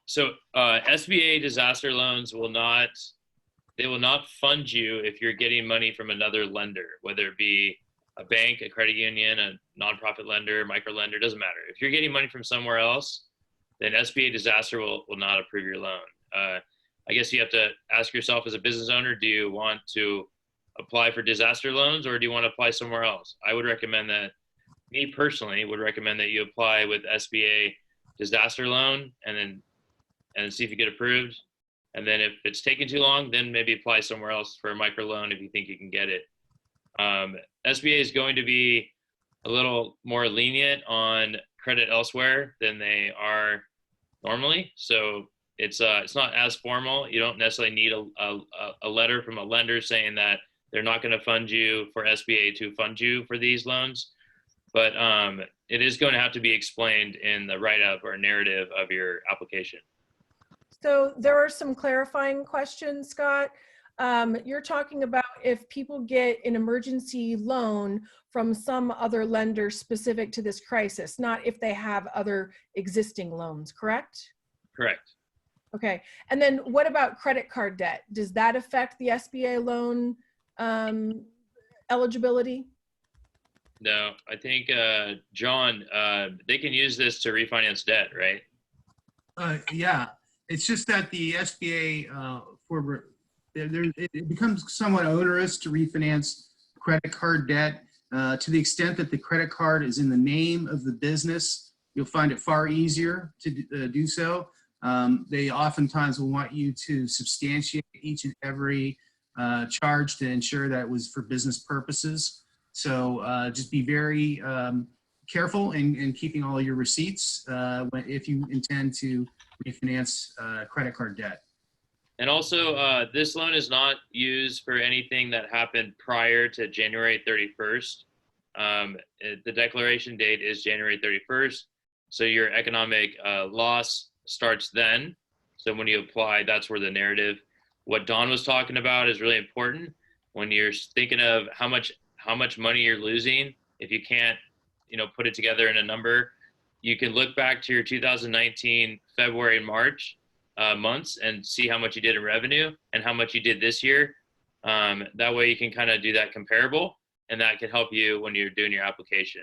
So SBA disaster loans will not fund you if you're getting money from another lender, whether it be a bank, a credit union, a nonprofit lender, micro lender, doesn't matter. If you're getting money from somewhere else, then SBA disaster will not approve your loan. I guess you have to ask yourself as a business owner, do you want to apply for disaster loans or do you want to apply somewhere else? I would recommend that, me personally would recommend that you apply with SBA disaster loan and see if you get approved. And then if it's taking too long, then maybe apply somewhere else for a micro loan if you think you can get it. SBA is going to be a little more lenient on credit elsewhere than they are normally. So it's not as formal. You don't necessarily need a letter from a lender saying that they're not going to fund you for SBA to fund you for these loans. But it is going to have to be explained in the write-up or narrative of your application. So there are some clarifying questions, Scott. You're talking about if people get an emergency loan from some other lender specific to this crisis, not if they have other existing loans, correct? Correct. Okay. And then what about credit card debt? Does that affect the SBA loan eligibility? No, I think, John, they can use this to refinance debt, right? Yeah, it's just that the SBA, it becomes somewhat onerous to refinance credit card debt. To the extent that the credit card is in the name of the business, you'll find it far easier to do so. They oftentimes will want you to substantiate each and every charge to ensure that it was for business purposes. So just be very careful in keeping all your receipts if you intend to refinance credit card debt. And also, this loan is not used for anything that happened prior to January 31st. The declaration date is January 31st. So your economic loss starts then. So when you apply, that's where the narrative, what Don was talking about, is really important. When you're thinking of how much money you're losing, if you can't, put it together in a number, you can look back to your 2019 February and March months and see how much you did in revenue and how much you did this year. That way you can kind of do that comparable, and that can help you when you're doing your application.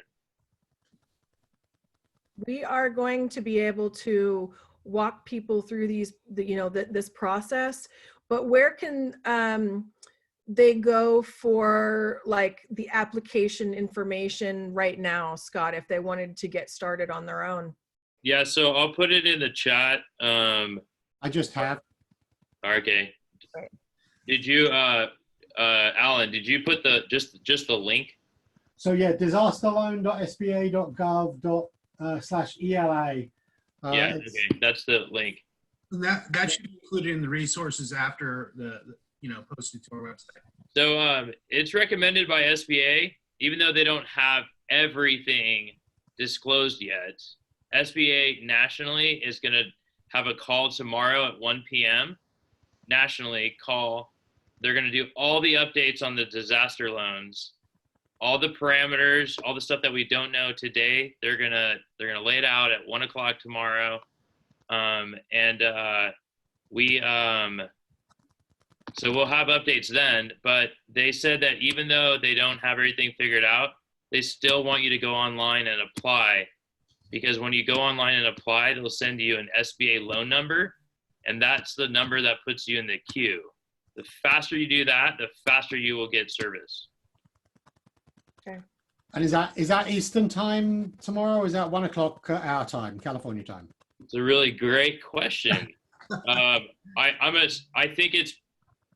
We are going to be able to walk people through this process, but where can they go for like the application information right now, Scott, if they wanted to get started on their own? Yeah, so I'll put it in the chat. I just have. Okay. Right. Did you, Alan, did you put just the link? So yeah, disasterloan.sba.gov/ELA. Yeah, okay, that's the link. That should be included in the resources after the posted to our website. So it's recommended by SBA, even though they don't have everything disclosed yet. SBA nationally is going to have a call tomorrow at 1 p.m. Nationally call. They're going to do all the updates on the disaster loans, all the parameters, all the stuff that we don't know today. They're gonna lay it out at 1 o'clock tomorrow. So we'll have updates then, but they said that even though they don't have everything figured out, they still want you to go online and apply, because when you go online and apply, they'll send you an SBA loan number, and that's the number that puts you in the queue. The faster you do that, the faster you will get service. Okay. And is that Eastern time tomorrow, or is that 1 o'clock our time, California time? It's a really great question. I think it's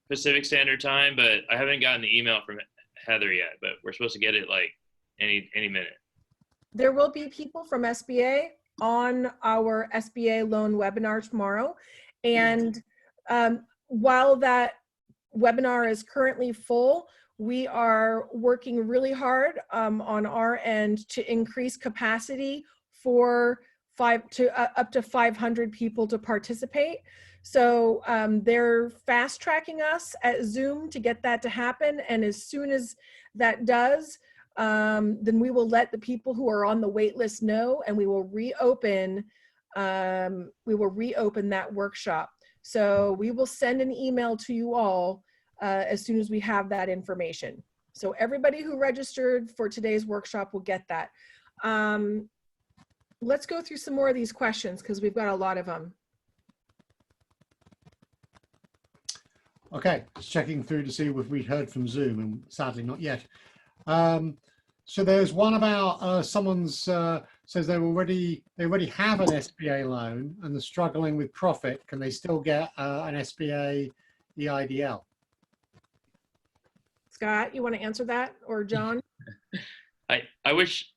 Pacific Standard Time, but I haven't gotten the email from Heather yet, but we're supposed to get it like any minute. There will be people from SBA on our SBA loan webinar tomorrow. And while that webinar is currently full, we are working really hard on our end to increase capacity for up to 500 people to participate. So they're fast tracking us at Zoom to get that to happen. And as soon as that does, then we will let the people who are on the wait list know, and we will reopen that workshop. So we will send an email to you all as soon as we have that information. So everybody who registered for today's workshop will get that. Let's go through some more of these questions because we've got a lot of them. Okay, just checking through to see if we'd heard from Zoom, and sadly not yet. So there's one about someone's says they already have an SBA loan and they're struggling with profit. Can they still get an SBA EIDL? Scott, you want to answer that, or John? I wish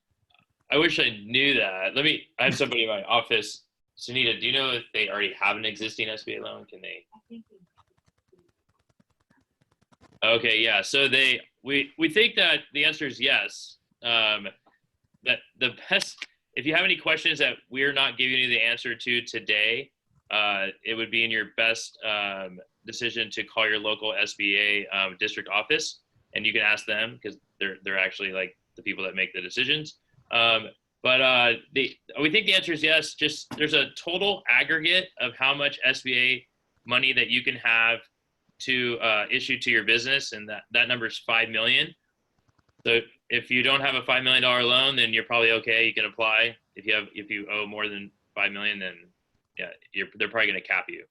I knew that. I have somebody in my office. Sunita, do you know if they already have an existing SBA loan? Can they? Okay, yeah. So we think that the answer is yes. That the best, if you have any questions that we're not giving you the answer to today, it would be in your best decision to call your local SBA district office, and you can ask them because they're actually like the people that make the decisions. We think the answer is yes. Just there's a total aggregate of how much SBA money that you can have to issue to your business, and that number is $5 million. So if you don't have a $5 million loan, then you're probably okay. You can apply. If you owe more than $5 million, then yeah, they're probably going to cap you.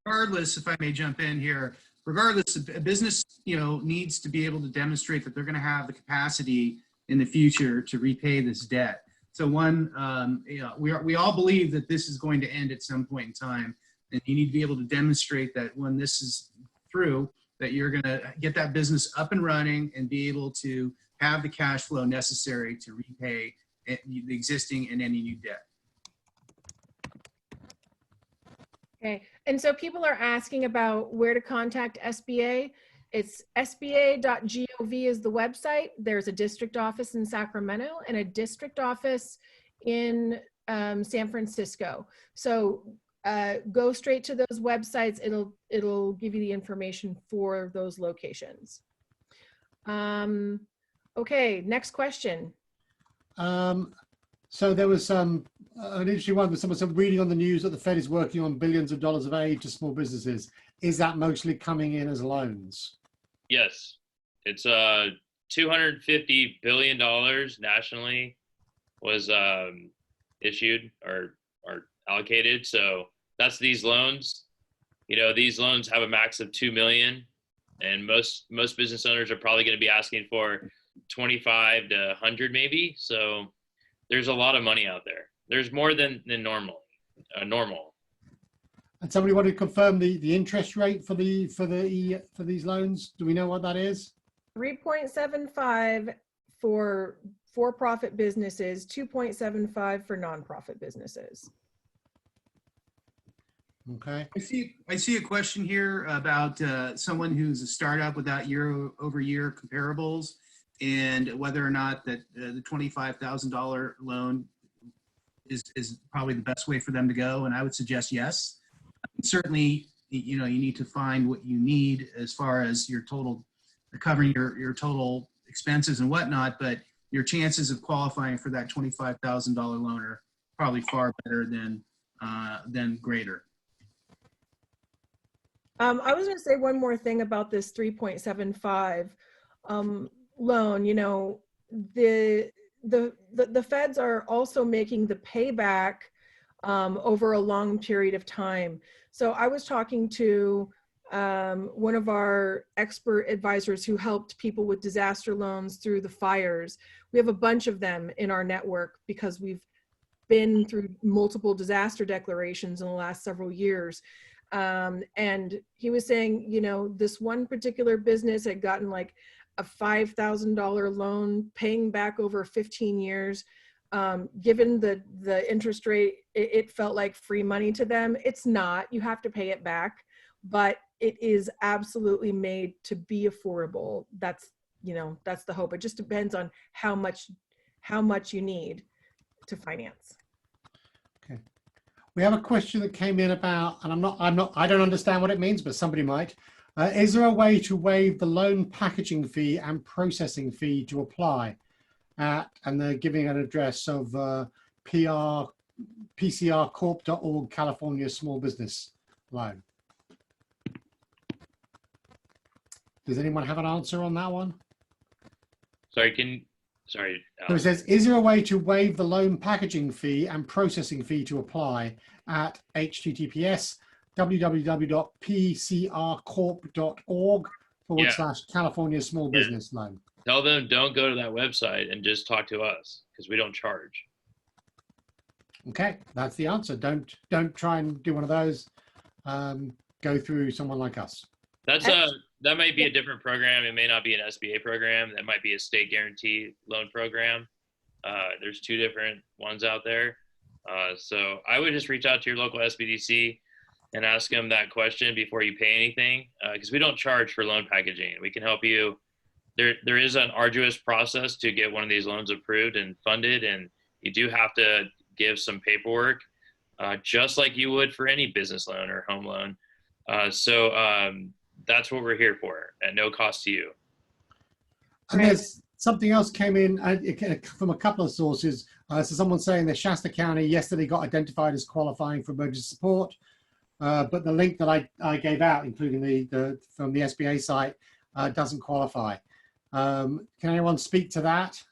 Regardless, if I may jump in here, regardless, a business, needs to be able to demonstrate that they're going to have the capacity in the future to repay this debt. So we all believe that this is going to end at some point in time, and you need to be able to demonstrate that when this is through, that you're going to get that business up and running and be able to have the cash flow necessary to repay the existing and any new debt. Okay, and so people are asking about where to contact SBA. It's sba.gov is the website. There's a district office in Sacramento and a district office in San Francisco. So go straight to those websites. It'll give you the information for those locations. Okay, next question. So there was an interesting one with someone said, reading on the news that the Fed is working on billions of dollars of aid to small businesses. Is that mostly coming in as loans? Yes, it's $250 billion nationally was issued or allocated. So that's these loans. These loans have a max of 2 million, and most business owners are probably going to be asking for 25 to 100 maybe. So there's a lot of money out there. There's more than normal. And somebody wanted to confirm the interest rate for these loans. Do we know what that is? 3.75 for for-profit businesses, 2.75 for nonprofit businesses. Okay. I see a question here about someone who's a startup without year-over-year comparables, and whether or not that the $25,000 loan is probably the best way for them to go. And I would suggest yes. Certainly, you need to find what you need as far as your total, covering your total expenses and whatnot, but your chances of qualifying for that $25,000 loan are probably far better than greater. I was going to say one more thing about this 3.75 loan. The feds are also making the payback over a long period of time. So I was talking to one of our expert advisors who helped people with disaster loans through the fires. We have a bunch of them in our network because we've been through multiple disaster declarations in the last several years. And he was saying, this one particular business had gotten like a $5,000 loan paying back over 15 years. Given the interest rate, it felt like free money to them. It's not. You have to pay it back, but it is absolutely made to be affordable. That's the hope. It just depends on how much you need to finance. Okay. We have a question that came in about, and I don't understand what it means, but somebody might. Is there a way to waive the loan packaging fee and processing fee to apply? And they're giving an address of PCRcorp.org, California Small Business Loan. Does anyone have an answer on that one? Sorry. So it says, is there a way to waive the loan packaging fee and processing fee to apply at https://pcrcorp.org/California Small Business Loan? Tell them don't go to that website and just talk to us because we don't charge. Okay, that's the answer. Don't try and do one of those. Go through someone like us. That might be a different program. It may not be an SBA program. That might be a state guarantee loan program. There's two different ones out there. So I would just reach out to your local SBDC and ask them that question before you pay anything, because we don't charge for loan packaging. We can help you. There is an arduous process to get one of these loans approved and funded, and you do have to give some paperwork, just like you would for any business loan or home loan. That's what we're here for, at no cost to you. And there's something else came in from a couple of sources. So someone's saying that Shasta County yesterday got identified as qualifying for emergency support, but the link that I gave out, including from the SBA site, doesn't qualify. Can anyone speak to that?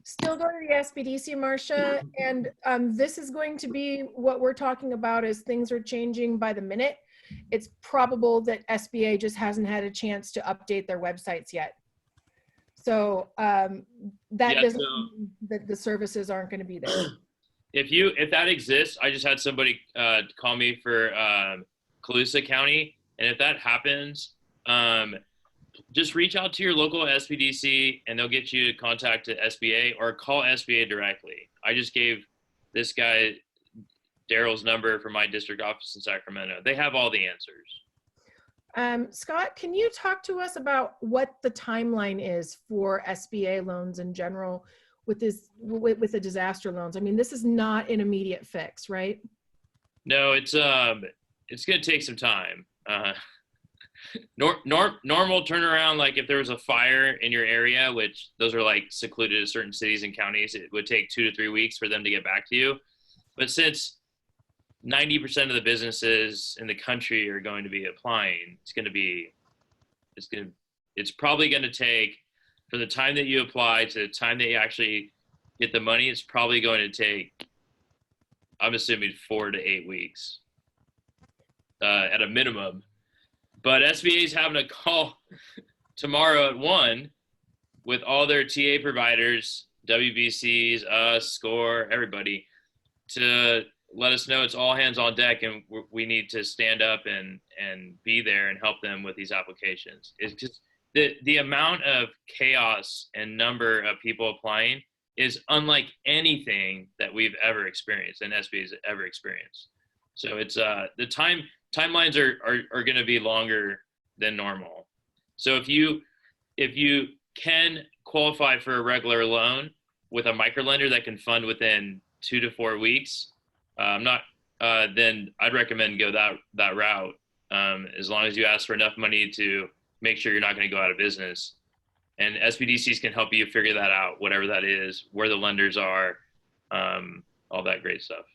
Still go to the SBDC, Marcia, and this is going to be what we're talking about as things are changing by the minute. it's probable that SBA just hasn't had a chance to update their websites yet. So that Yeah, doesn't so- mean that the services aren't going to be there. If that exists, I just had somebody call me for Colusa County, and if that happens, just reach out to your local SBDC and they'll get you to contact the SBA or call SBA directly. I just gave this guy Daryl's number from my district office in Sacramento. They have all the answers. Scott, can you talk to us about what the timeline is for SBA loans in general with the disaster loans? I mean, this is not an immediate fix, right? No, it's going to take some time. Normal turnaround, like if there was a fire in your area, which those are like secluded to certain cities and counties, it would take 2 to 3 weeks for them to get back to you. But since 90% of the businesses in the country are going to be applying, it's probably going to take, from the time that you apply to the time that you actually get the money, it's probably going to take, I'm assuming 4 to 8 weeks at a minimum. But SBA is having a call tomorrow at 1 with all their TA providers, WBCs, us, SCORE, everybody, to let us know it's all hands on deck and we need to stand up and be there and help them with these applications. It's just the amount of chaos and number of people applying is unlike anything that we've ever experienced and SBA's ever experienced. So it's the timelines are going to be longer than normal. So if you can qualify for a regular loan with a microlender that can fund within 2 to 4 weeks, then I'd recommend go that route. As long as you ask for enough money to make sure you're not going to go out of business, and SBDCs can help you figure that out, whatever that is, where the lenders are, all that great stuff.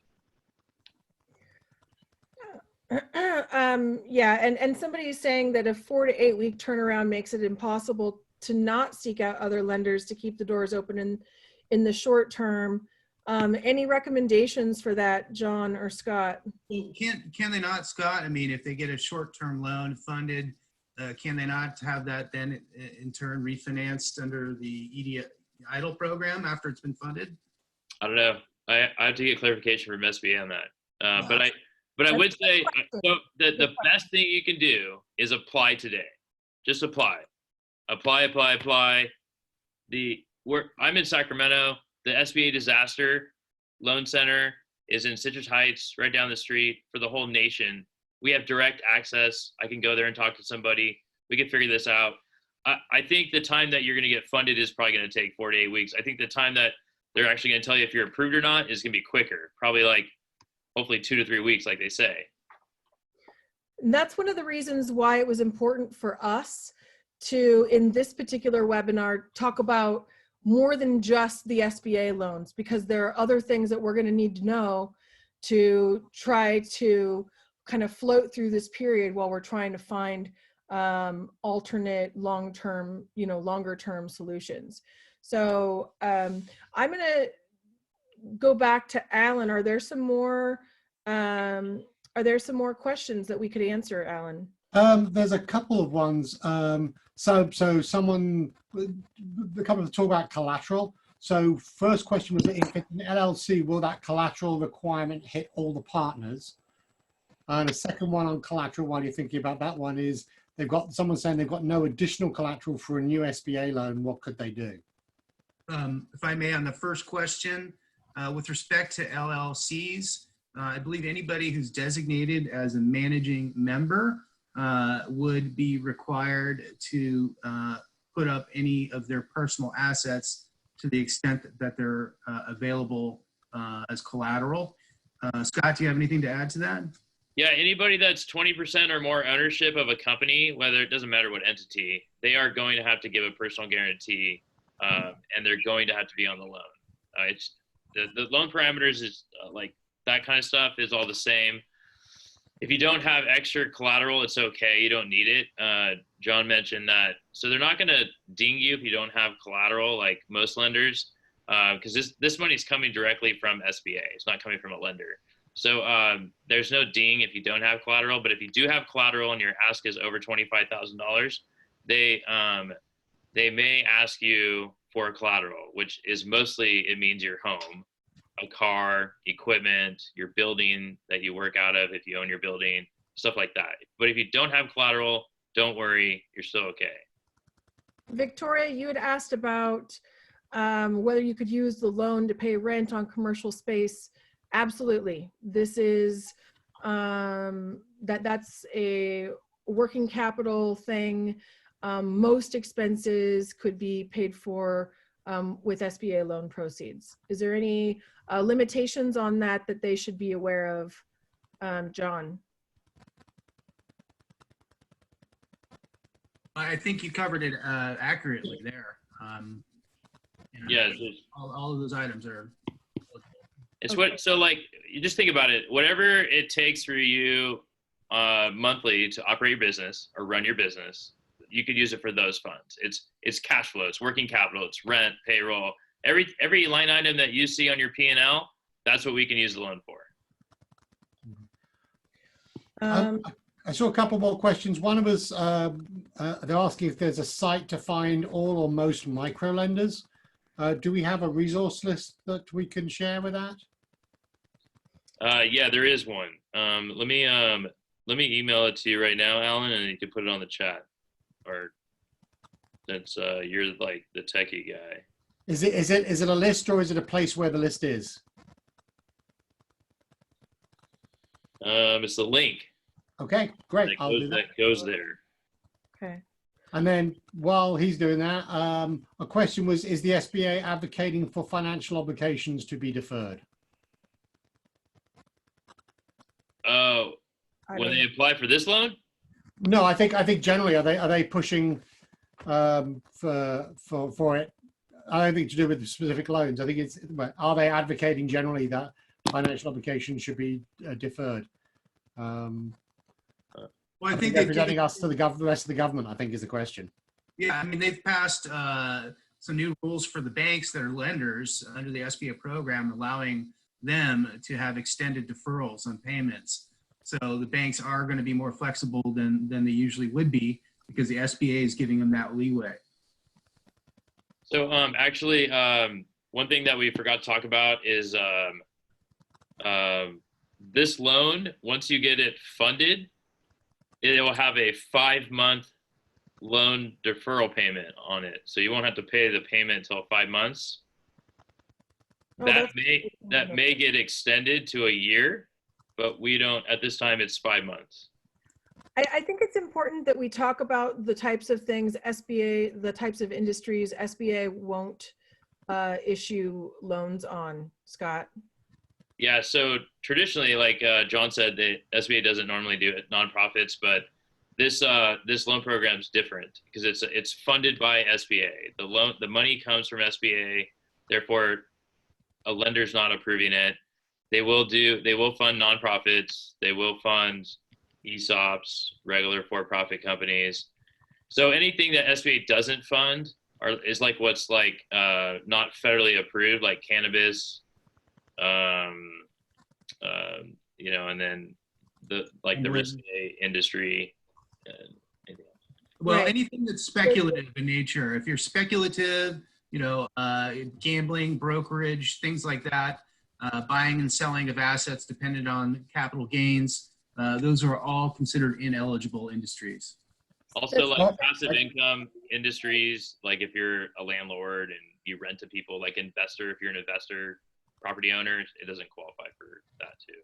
Yeah, and somebody is saying that a 4 to 8 week turnaround makes it impossible to not seek out other lenders to keep the doors open in the short term. Any recommendations for that, John or Scott? Well, can they not, Scott? I mean, if they get a short-term loan funded, can they not have that then in turn refinanced under the EIDL program after it's been funded? I don't know. I have to get clarification from SBA on that. But I would say so the best thing you can do is apply today. Just apply. Apply. I'm in Sacramento. The SBA Disaster Loan Center is in Citrus Heights, right down the street for the whole nation. We have direct access. I can go there and talk to somebody. We can figure this out. I think the time that you're going to get funded is probably going to take 4 to 8 weeks. I think the time that they're actually going to tell you if you're approved or not is going to be quicker, probably like hopefully 2 to 3 weeks, like they say. And that's one of the reasons why it was important for us to, in this particular webinar, talk about more than just the SBA loans, because there are other things that we're going to need to know to try to kind of float through this period while we're trying to find alternate longer term solutions. So I'm going to go back to Alan. Are there some more questions that we could answer, Alan? There's a couple of ones. So someone, the couple of talk about collateral. So first question was, if it's an LLC, will that collateral requirement hit all the partners? And the second one on collateral, while you're thinking about that one, is someone saying they've got no additional collateral for a new SBA loan. What could they do? If I may, on the first question, with respect to LLCs, I believe anybody who's designated as a managing member would be required to put up any of their personal assets to the extent that they're available as collateral. Scott, do you have anything to add to that? Yeah, anybody that's 20% or more ownership of a company, whether it doesn't matter what entity, they are going to have to give a personal guarantee, and they're going to have to be on the loan. It's the loan parameters is like that kind of stuff is all the same. If you don't have extra collateral, it's okay. You don't need it. John mentioned that. So they're not going to ding you if you don't have collateral like most lenders, because this money is coming directly from SBA. It's not coming from a lender. So there's no ding if you don't have collateral, but if you do have collateral and your ask is over $25,000, they may ask you for collateral, which is mostly, it means your home, a car, equipment, your building that you work out of if you own your building, stuff like that. But if you don't have collateral, don't worry, you're still okay. Victoria, you had asked about whether you could use the loan to pay rent on commercial space. Absolutely. This is, that's a working capital thing. Most expenses could be paid for with SBA loan proceeds. Is there any limitations on that they should be aware of, John? I think you covered it accurately there. Yeah, all of those items are. it's what, so like, you just think about it, whatever it takes for you monthly to operate your business or run your business, you could use it for those funds. It's cash flow, it's working capital, it's rent, payroll, every line item that you see on your P&L, that's what we can use the loan for. I saw a couple more questions. One of us, they're asking if there's a site to find all or most micro lenders. Do we have a resource list that we can share with that? Yeah, there is one. Let me email it to you right now, Alan, and you can put it on the chat. Or since you're like the techie guy. Is it a list or is it a place where the list is? It's the link. Okay, great. I'll do that. That goes there. Okay. And then while he's doing that, a question was, is the SBA advocating for financial obligations to be deferred? When they apply for this loan? No, I think generally, are they pushing for it? I don't think to do with specific loans. I think it's, are they advocating generally that financial obligations should be deferred? Well, I think representing us to the rest of the government, I think, is the question. Yeah, I mean, they've passed some new rules for the banks that are lenders under the SBA program, allowing them to have extended deferrals on payments. So the banks are going to be more flexible than they usually would be because the SBA is giving them that leeway. So actually, one thing that we forgot to talk about is this loan, once you get it funded, it will have a 5-month loan deferral payment on it. So you won't have to pay the payment until 5 months. Oh, That may get extended to a year, but we don't, at this time, it's 5 months. I think it's important that we talk about the types of things SBA, the types of industries SBA won't issue loans on, Scott. Yeah, so traditionally, like John said, the SBA doesn't normally do it, nonprofits, but this loan program is different because it's funded by SBA. The money comes from SBA, therefore a lender's not approving it. They will fund nonprofits, they will fund ESOPs, regular for-profit companies. So anything that SBA doesn't fund is like what's like not federally approved, like cannabis, you know, and then the real estate industry. Well, Right. anything that's speculative in nature, if you're speculative, you know, gambling, brokerage, things like that, buying and selling of assets dependent on capital gains, those are all considered ineligible industries. Also, like passive income industries, like if you're a landlord and you rent to people, like investor, if you're an investor, property owner, it doesn't qualify for that too.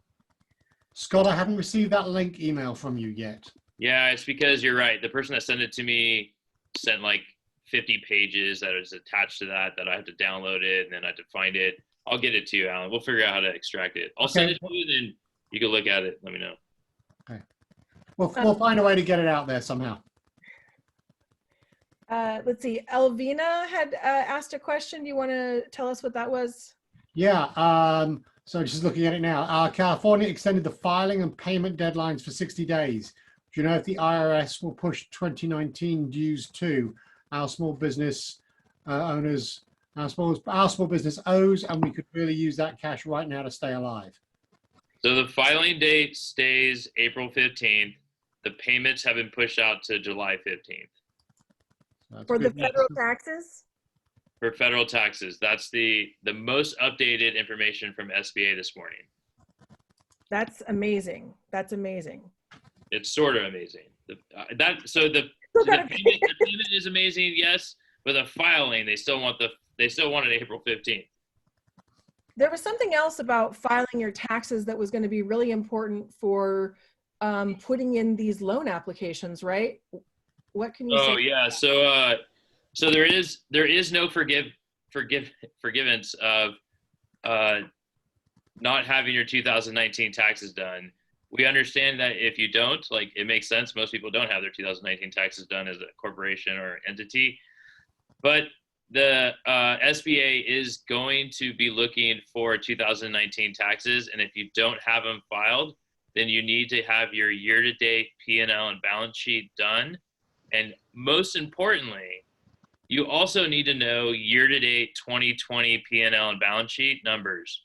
Scott, I haven't received that link email from you yet. Yeah, it's because you're right. The person that sent it to me sent like 50 pages that is attached to that I have to download it and then I have to find it. I'll get it to you, Alan. We'll figure out how to extract it. I'll send it to you, then you can look at it. Let me know. Okay. We'll find a way to get it out there somehow. Let's see, Elvina had asked a question. Do you want to tell us what that was? Yeah, so just looking at it now, California extended the filing and payment deadlines for 60 days. Do you know if the IRS will push 2019 dues to our small business owners, our small business owes, and we could really use that cash right now to stay alive? So the filing date stays April 15th. The payments have been pushed out to July 15th. That's For the good. federal taxes? For federal taxes. That's the most updated information from SBA this morning. That's amazing. That's amazing. It's sort of amazing. The payment is amazing, yes, but the filing, they still want it April 15th. There was something else about filing your taxes that was going to be really important for putting in these loan applications, right? What can you say? Oh yeah, so there is no forgiveness of not having your 2019 taxes done. We understand that if you don't, like, it makes sense. Most people don't have their 2019 taxes done as a corporation or entity, but the SBA is going to be looking for 2019 taxes, and if you don't have them filed, then you need to have your year-to-date P&L and balance sheet done. And most importantly, you also need to know year-to-date 2020 P&L and balance sheet numbers.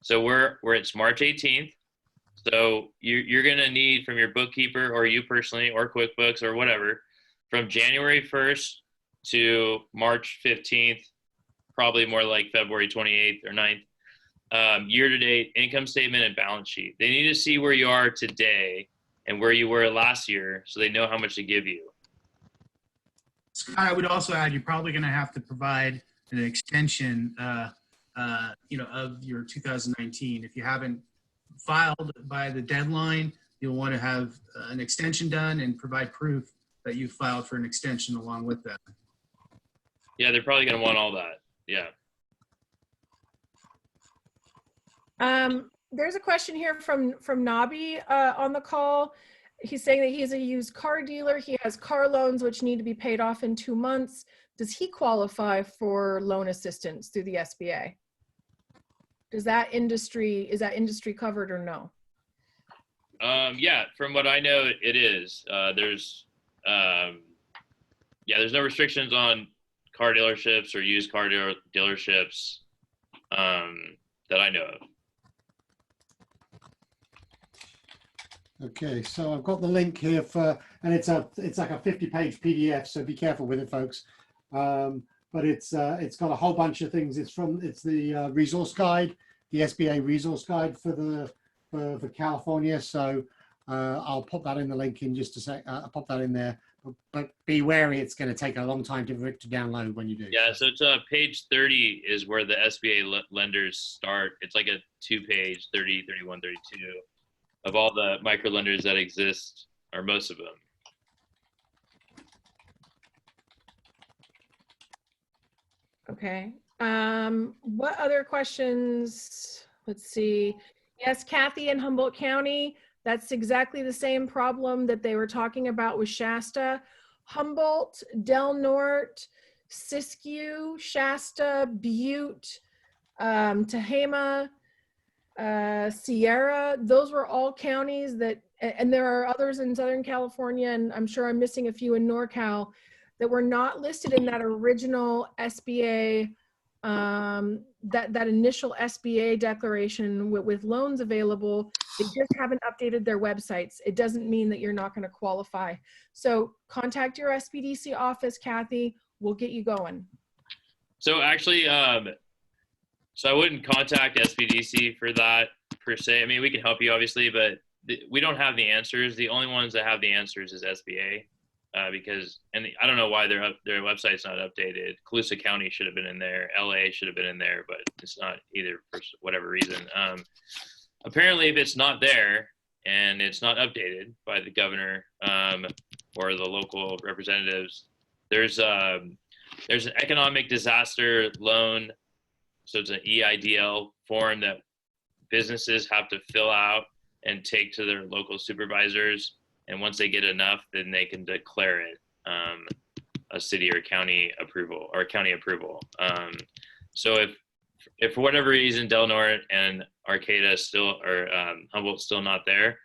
So it's March 18th. So you're going to need from your bookkeeper or you personally or QuickBooks or whatever, from January 1st to March 15th, probably more like February 28th or 9th, year-to-date income statement and balance sheet. They need to see where you are today and where you were last year so they know how much to give you. Scott, I would also add, you're probably going to have to provide an extension, of your 2019. If you haven't filed by the deadline, you'll want to have an extension done and provide proof that you filed for an extension along with that. Yeah, they're probably going to want all that. Yeah. There's a question here from Nabi on the call. He's saying that he's a used car dealer. He has car loans which need to be paid off in 2 months. Does he qualify for loan assistance through the SBA? Is that industry covered or no? Yeah, from what I know, it is. There's no restrictions on car dealerships or used car dealerships that I know of. Okay, so I've got the link here and it's like a 50-page PDF, so be careful with it, folks. But it's got a whole bunch of things. It's the resource guide, the SBA resource guide for California. So I'll pop that in the link in just a sec. I'll pop that in there. But be wary, it's going to take a long time to download when you do. Yeah, so it's page 30 is where the SBA lenders start. It's like a 2-page, 30, 31, 32 of all the micro lenders that exist, or most of them. Okay. What other questions? Let's see. Yes, Kathy in Humboldt County. That's exactly the same problem that they were talking about with Shasta. Humboldt, Del Norte, Siskiyou, Shasta, Butte, Tehama, Sierra. Those were all counties that, and there are others in Southern California, and I'm sure I'm missing a few in NorCal, that were not listed in that original SBA, that initial SBA declaration with loans available. They just haven't updated their websites. It doesn't mean that you're not going to qualify. So contact your SBDC office, Kathy. We'll get you going. So actually, so I wouldn't contact SBDC for that per se. I mean, we can help you obviously, but we don't have the answers. The only ones that have the answers is SBA. Because I don't know why their website's not updated. Colusa County should have been in there. LA should have been in there, but it's not either for whatever reason. Apparently, if it's not there and it's not updated by the governor or the local representatives, there's an economic disaster loan. So it's an EIDL form that businesses have to fill out and take to their local supervisors. And once they get enough, then they can declare it a city or county approval or county approval. So if for whatever reason Del Norte and Arcata still or Humboldt's still not there,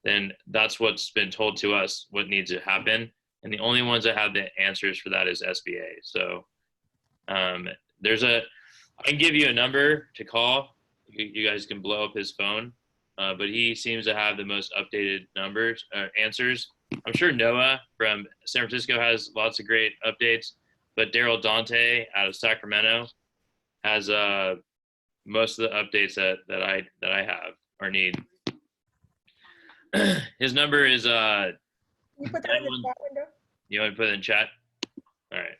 then that's what's been told to us what needs to happen. And the only ones that have the answers for that is SBA. So I can give you a number to call. You guys can blow up his phone. but he seems to have the most updated numbers, answers. I'm sure Noah from San Francisco has lots of great updates, but Daryl Dante out of Sacramento has most of the updates that I have or need. His number is Can you put that in the chat window? You want to put it in chat? All right.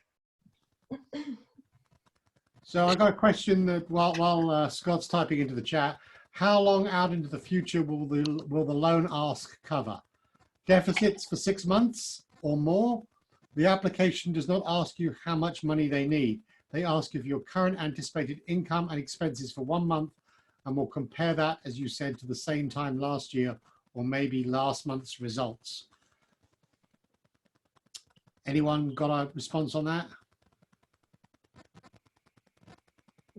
So I got a question that while Scott's typing into the chat, how long out into the future will the loan ask cover? Deficits for 6 months or more? The application does not ask you how much money they need. They ask you for your current anticipated income and expenses for 1 month, and will compare that, as you said, to the same time last year or maybe last month's results. Anyone got a response on that?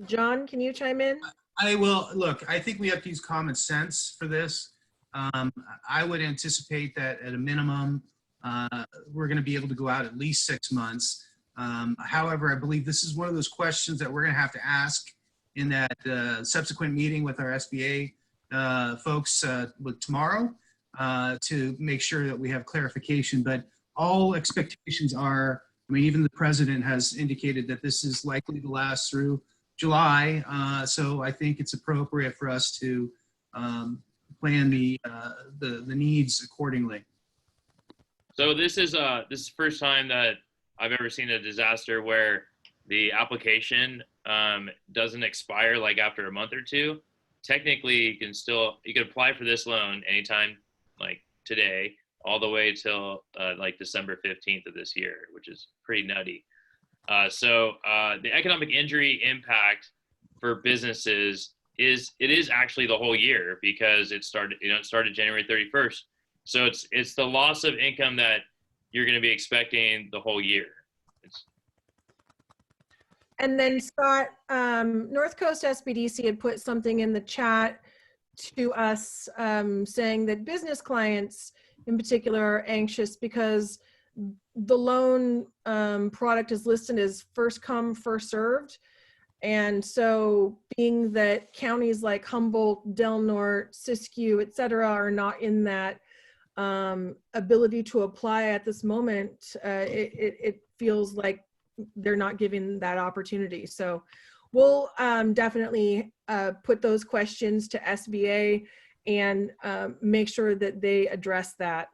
John, can you chime in? I will. Look, I think we have to use common sense for this. I would anticipate that at a minimum, we're going to be able to go out at least 6 months. However, I believe this is one of those questions that we're going to have to ask in that subsequent meeting with our SBA folks tomorrow to make sure that we have clarification. But all expectations are, I mean, even the president has indicated that this is likely to last through July. So I think it's appropriate for us to plan the needs accordingly. So this is the first time that I've ever seen a disaster where the application doesn't expire like after a month or two. Technically, you can apply for this loan anytime, like today, all the way till like December 15th of this year, which is pretty nutty. So the economic injury impact for businesses is actually the whole year, because it started January 31st. So it's the loss of income that you're going to be expecting the whole year. And then Scott, North Coast SBDC had put something in the chat to us saying that business clients in particular are anxious because the loan product is listed as first come, first served. And so being that counties like Humboldt, Del Norte, Siskiyou, et cetera, are not in that ability to apply at this moment, it feels like they're not giving that opportunity. So we'll definitely put those questions to SBA and make sure that they address that.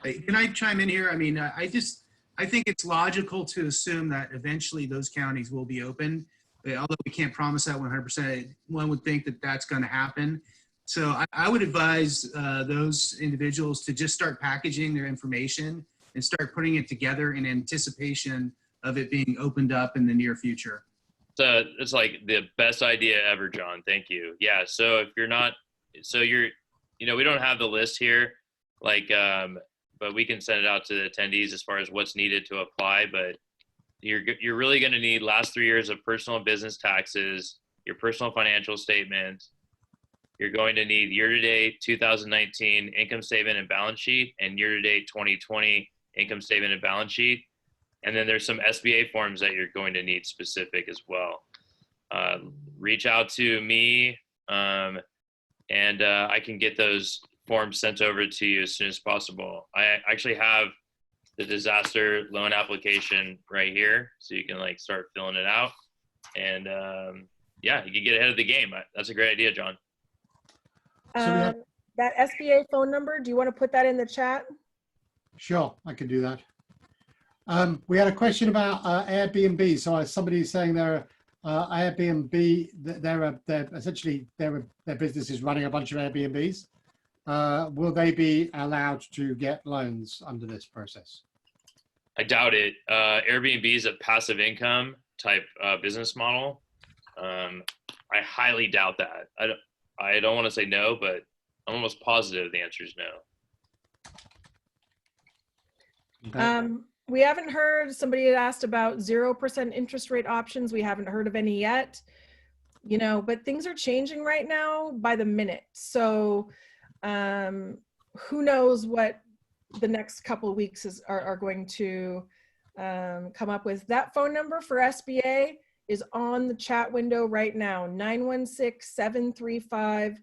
Can I chime in here? I mean, I think it's logical to assume that eventually those counties will be open. Although we can't promise that 100%, one would think that that's going to happen. So I would advise those individuals to just start packaging their information and start putting it together in anticipation of it being opened up in the near future. So it's like the best idea ever, John. Thank you. Yeah. So if you're not, we don't have the list here, like, but we can send it out to the attendees as far as what's needed to apply. But you're really going to need last 3 years of personal and business taxes, your personal financial statement. You're going to need year-to-date 2019 income statement and balance sheet, and year-to-date 2020 income statement and balance sheet. And then there's some SBA forms that you're going to need specific as well. Reach out to me, and I can get those forms sent over to you as soon as possible. I actually have the disaster loan application right here, so you can like start filling it out. And yeah, you can get ahead of the game. That's a great idea, John. So that SBA phone number, do you want to put that in the chat? Sure, I can do that. We had a question about Airbnb. So somebody's saying they're Airbnb, they're essentially their business is running a bunch of Airbnbs. Will they be allowed to get loans under this process? I doubt it. Airbnb is a passive income type business model. I highly doubt that. I don't want to say no, but I'm almost positive the answer is no. Okay. We haven't heard, somebody had asked about 0% interest rate options. We haven't heard of any yet, but things are changing right now by the minute. So who knows what the next couple of weeks are going to come up with. That phone number for SBA is on the chat window right now, 916-735-2800.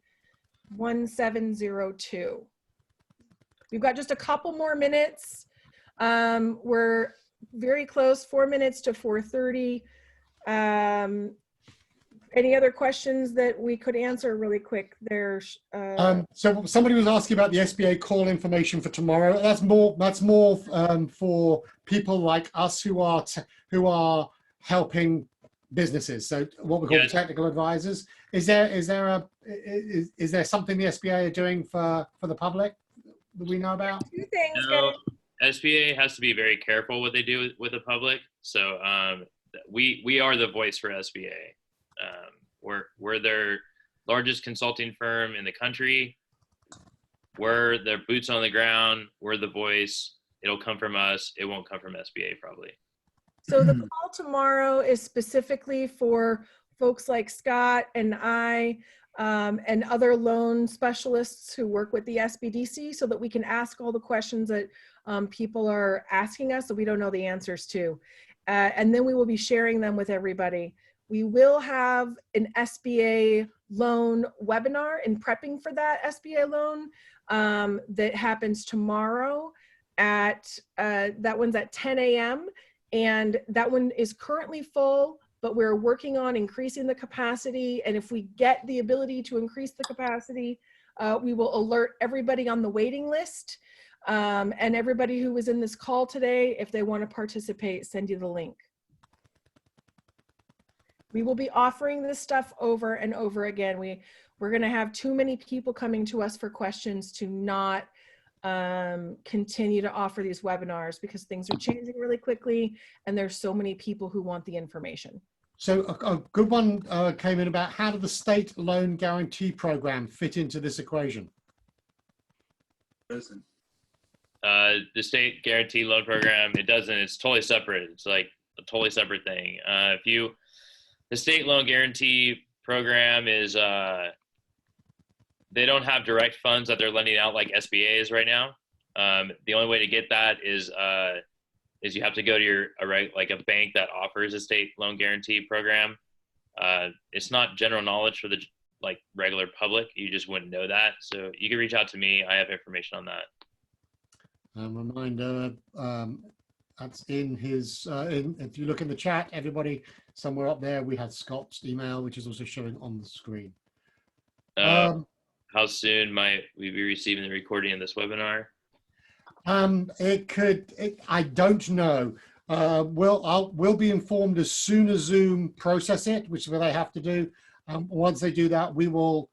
1702. We've got just a couple more minutes. We're very close, 4 minutes to 4:30. Any other questions that we could answer really quick? There's So somebody was asking about the SBA call information for tomorrow. That's more for people like us who are helping businesses. So what we call technical advisors. Is there something the SBA are doing for the public that we know about? two things, No, guys. SBA has to be very careful what they do with the public. So we are the voice for SBA. We're their largest consulting firm in the country. We're their boots on the ground. We're the voice. It'll come from us. It won't come from SBA probably. So the call tomorrow is specifically for folks like Scott and I and other loan specialists who work with the SBDC, so that we can ask all the questions that people are asking us that we don't know the answers to. And then we will be sharing them with everybody. We will have an SBA loan webinar in prepping for that SBA loan that happens tomorrow at, that one's at 10 a.m. And that one is currently full, but we're working on increasing the capacity. And if we get the ability to increase the capacity, we will alert everybody on the waiting list. And everybody who was in this call today, if they want to participate, send you the link. We will be offering this stuff over and over again. We're going to have too many people coming to us for questions to not continue to offer these webinars, because things are changing really quickly and there's so many people who want the information. So a good one came in about how did the state loan guarantee program fit into this equation? Listen. The state guarantee loan program, it doesn't. It's totally separate. It's like a totally separate thing. The state loan guarantee program is, they don't have direct funds that they're lending out like SBA is right now. The only way to get that is you have to go to a bank that offers a state loan guarantee program. It's not general knowledge for the regular public. You just wouldn't know that. So you can reach out to me. I have information on that. Reminder, that's in his, if you look in the chat, everybody, somewhere up there, we had Scott's email, which is also showing on the screen. How soon might we be receiving the recording of this webinar? I don't know. We'll be informed as soon as Zoom process it, which is what they have to do. Once they do that, we will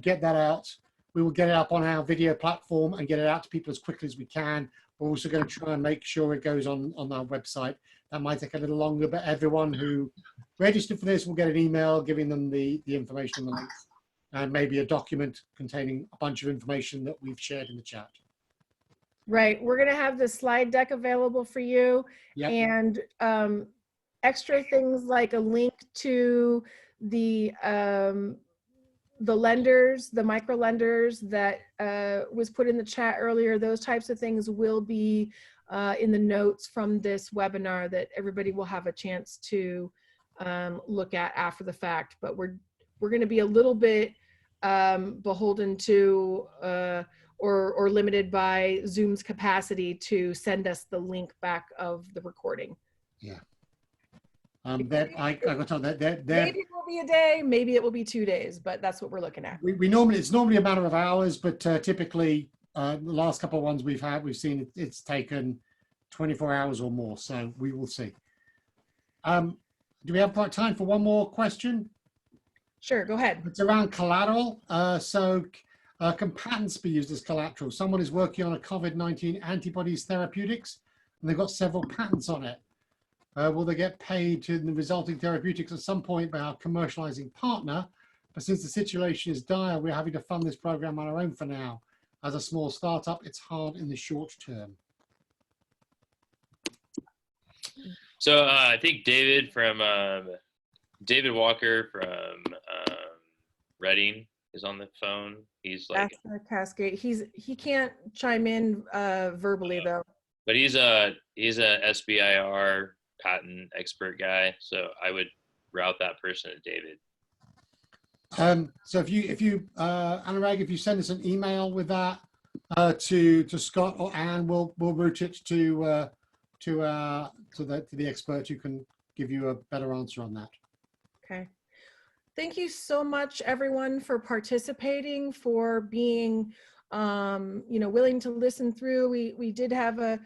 get that out. We will get it up on our video platform and get it out to people as quickly as we can. We're also going to try and make sure it goes on our website. That might take a little longer, but everyone who registered for this will get an email giving them the information and the links, and maybe a document containing a bunch of information that we've shared in the chat. Right. We're going to have the slide deck available for you. Yep. And extra things like a link to the lenders, the micro lenders that was put in the chat earlier. Those types of things will be in the notes from this webinar that everybody will have a chance to look at after the fact. But we're going to be a little bit beholden to or limited by Zoom's capacity to send us the link back of the recording. Yeah. I got told that maybe it will be a day, maybe it will be 2 days, but that's what we're looking at. It's normally a matter of hours, but typically the last couple of ones we've seen it's taken 24 hours or more. So we will see. Do we have time for one more question? Sure, go ahead. It's around collateral. Can patents be used as collateral? Someone is working on a COVID-19 antibodies therapeutics, and they've got several patents on it. Will they get paid to the resulting therapeutics at some point by our commercializing partner? But since the situation is dire, we're having to fund this program on our own for now. As a small startup, it's hard in the short term. So I think David Walker from Reading is on the phone. He's like, that's the cascade. He can't chime in verbally though. But he's a SBIR patent expert guy, so I would route that person to David. So if you Anurag, if you send us an email with that to Scott or Anne, we'll route it to the experts who can give you a better answer on that. Okay. Thank you so much, everyone, for participating, for being, willing to listen through. We did have a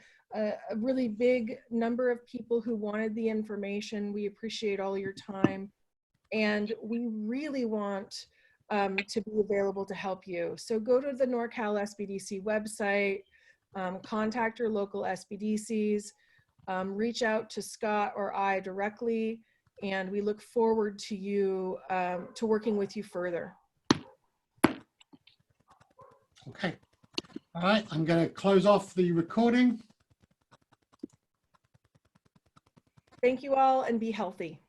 really big number of people who wanted the information. We appreciate all your time, and we really want to be available to help you. So go to the Norcal SBDC website, contact your local SBDCs, reach out to Scott or I directly, and we look forward to you, to working with you further. Okay. All right. I'm going to close off the recording. Thank you all, and be healthy.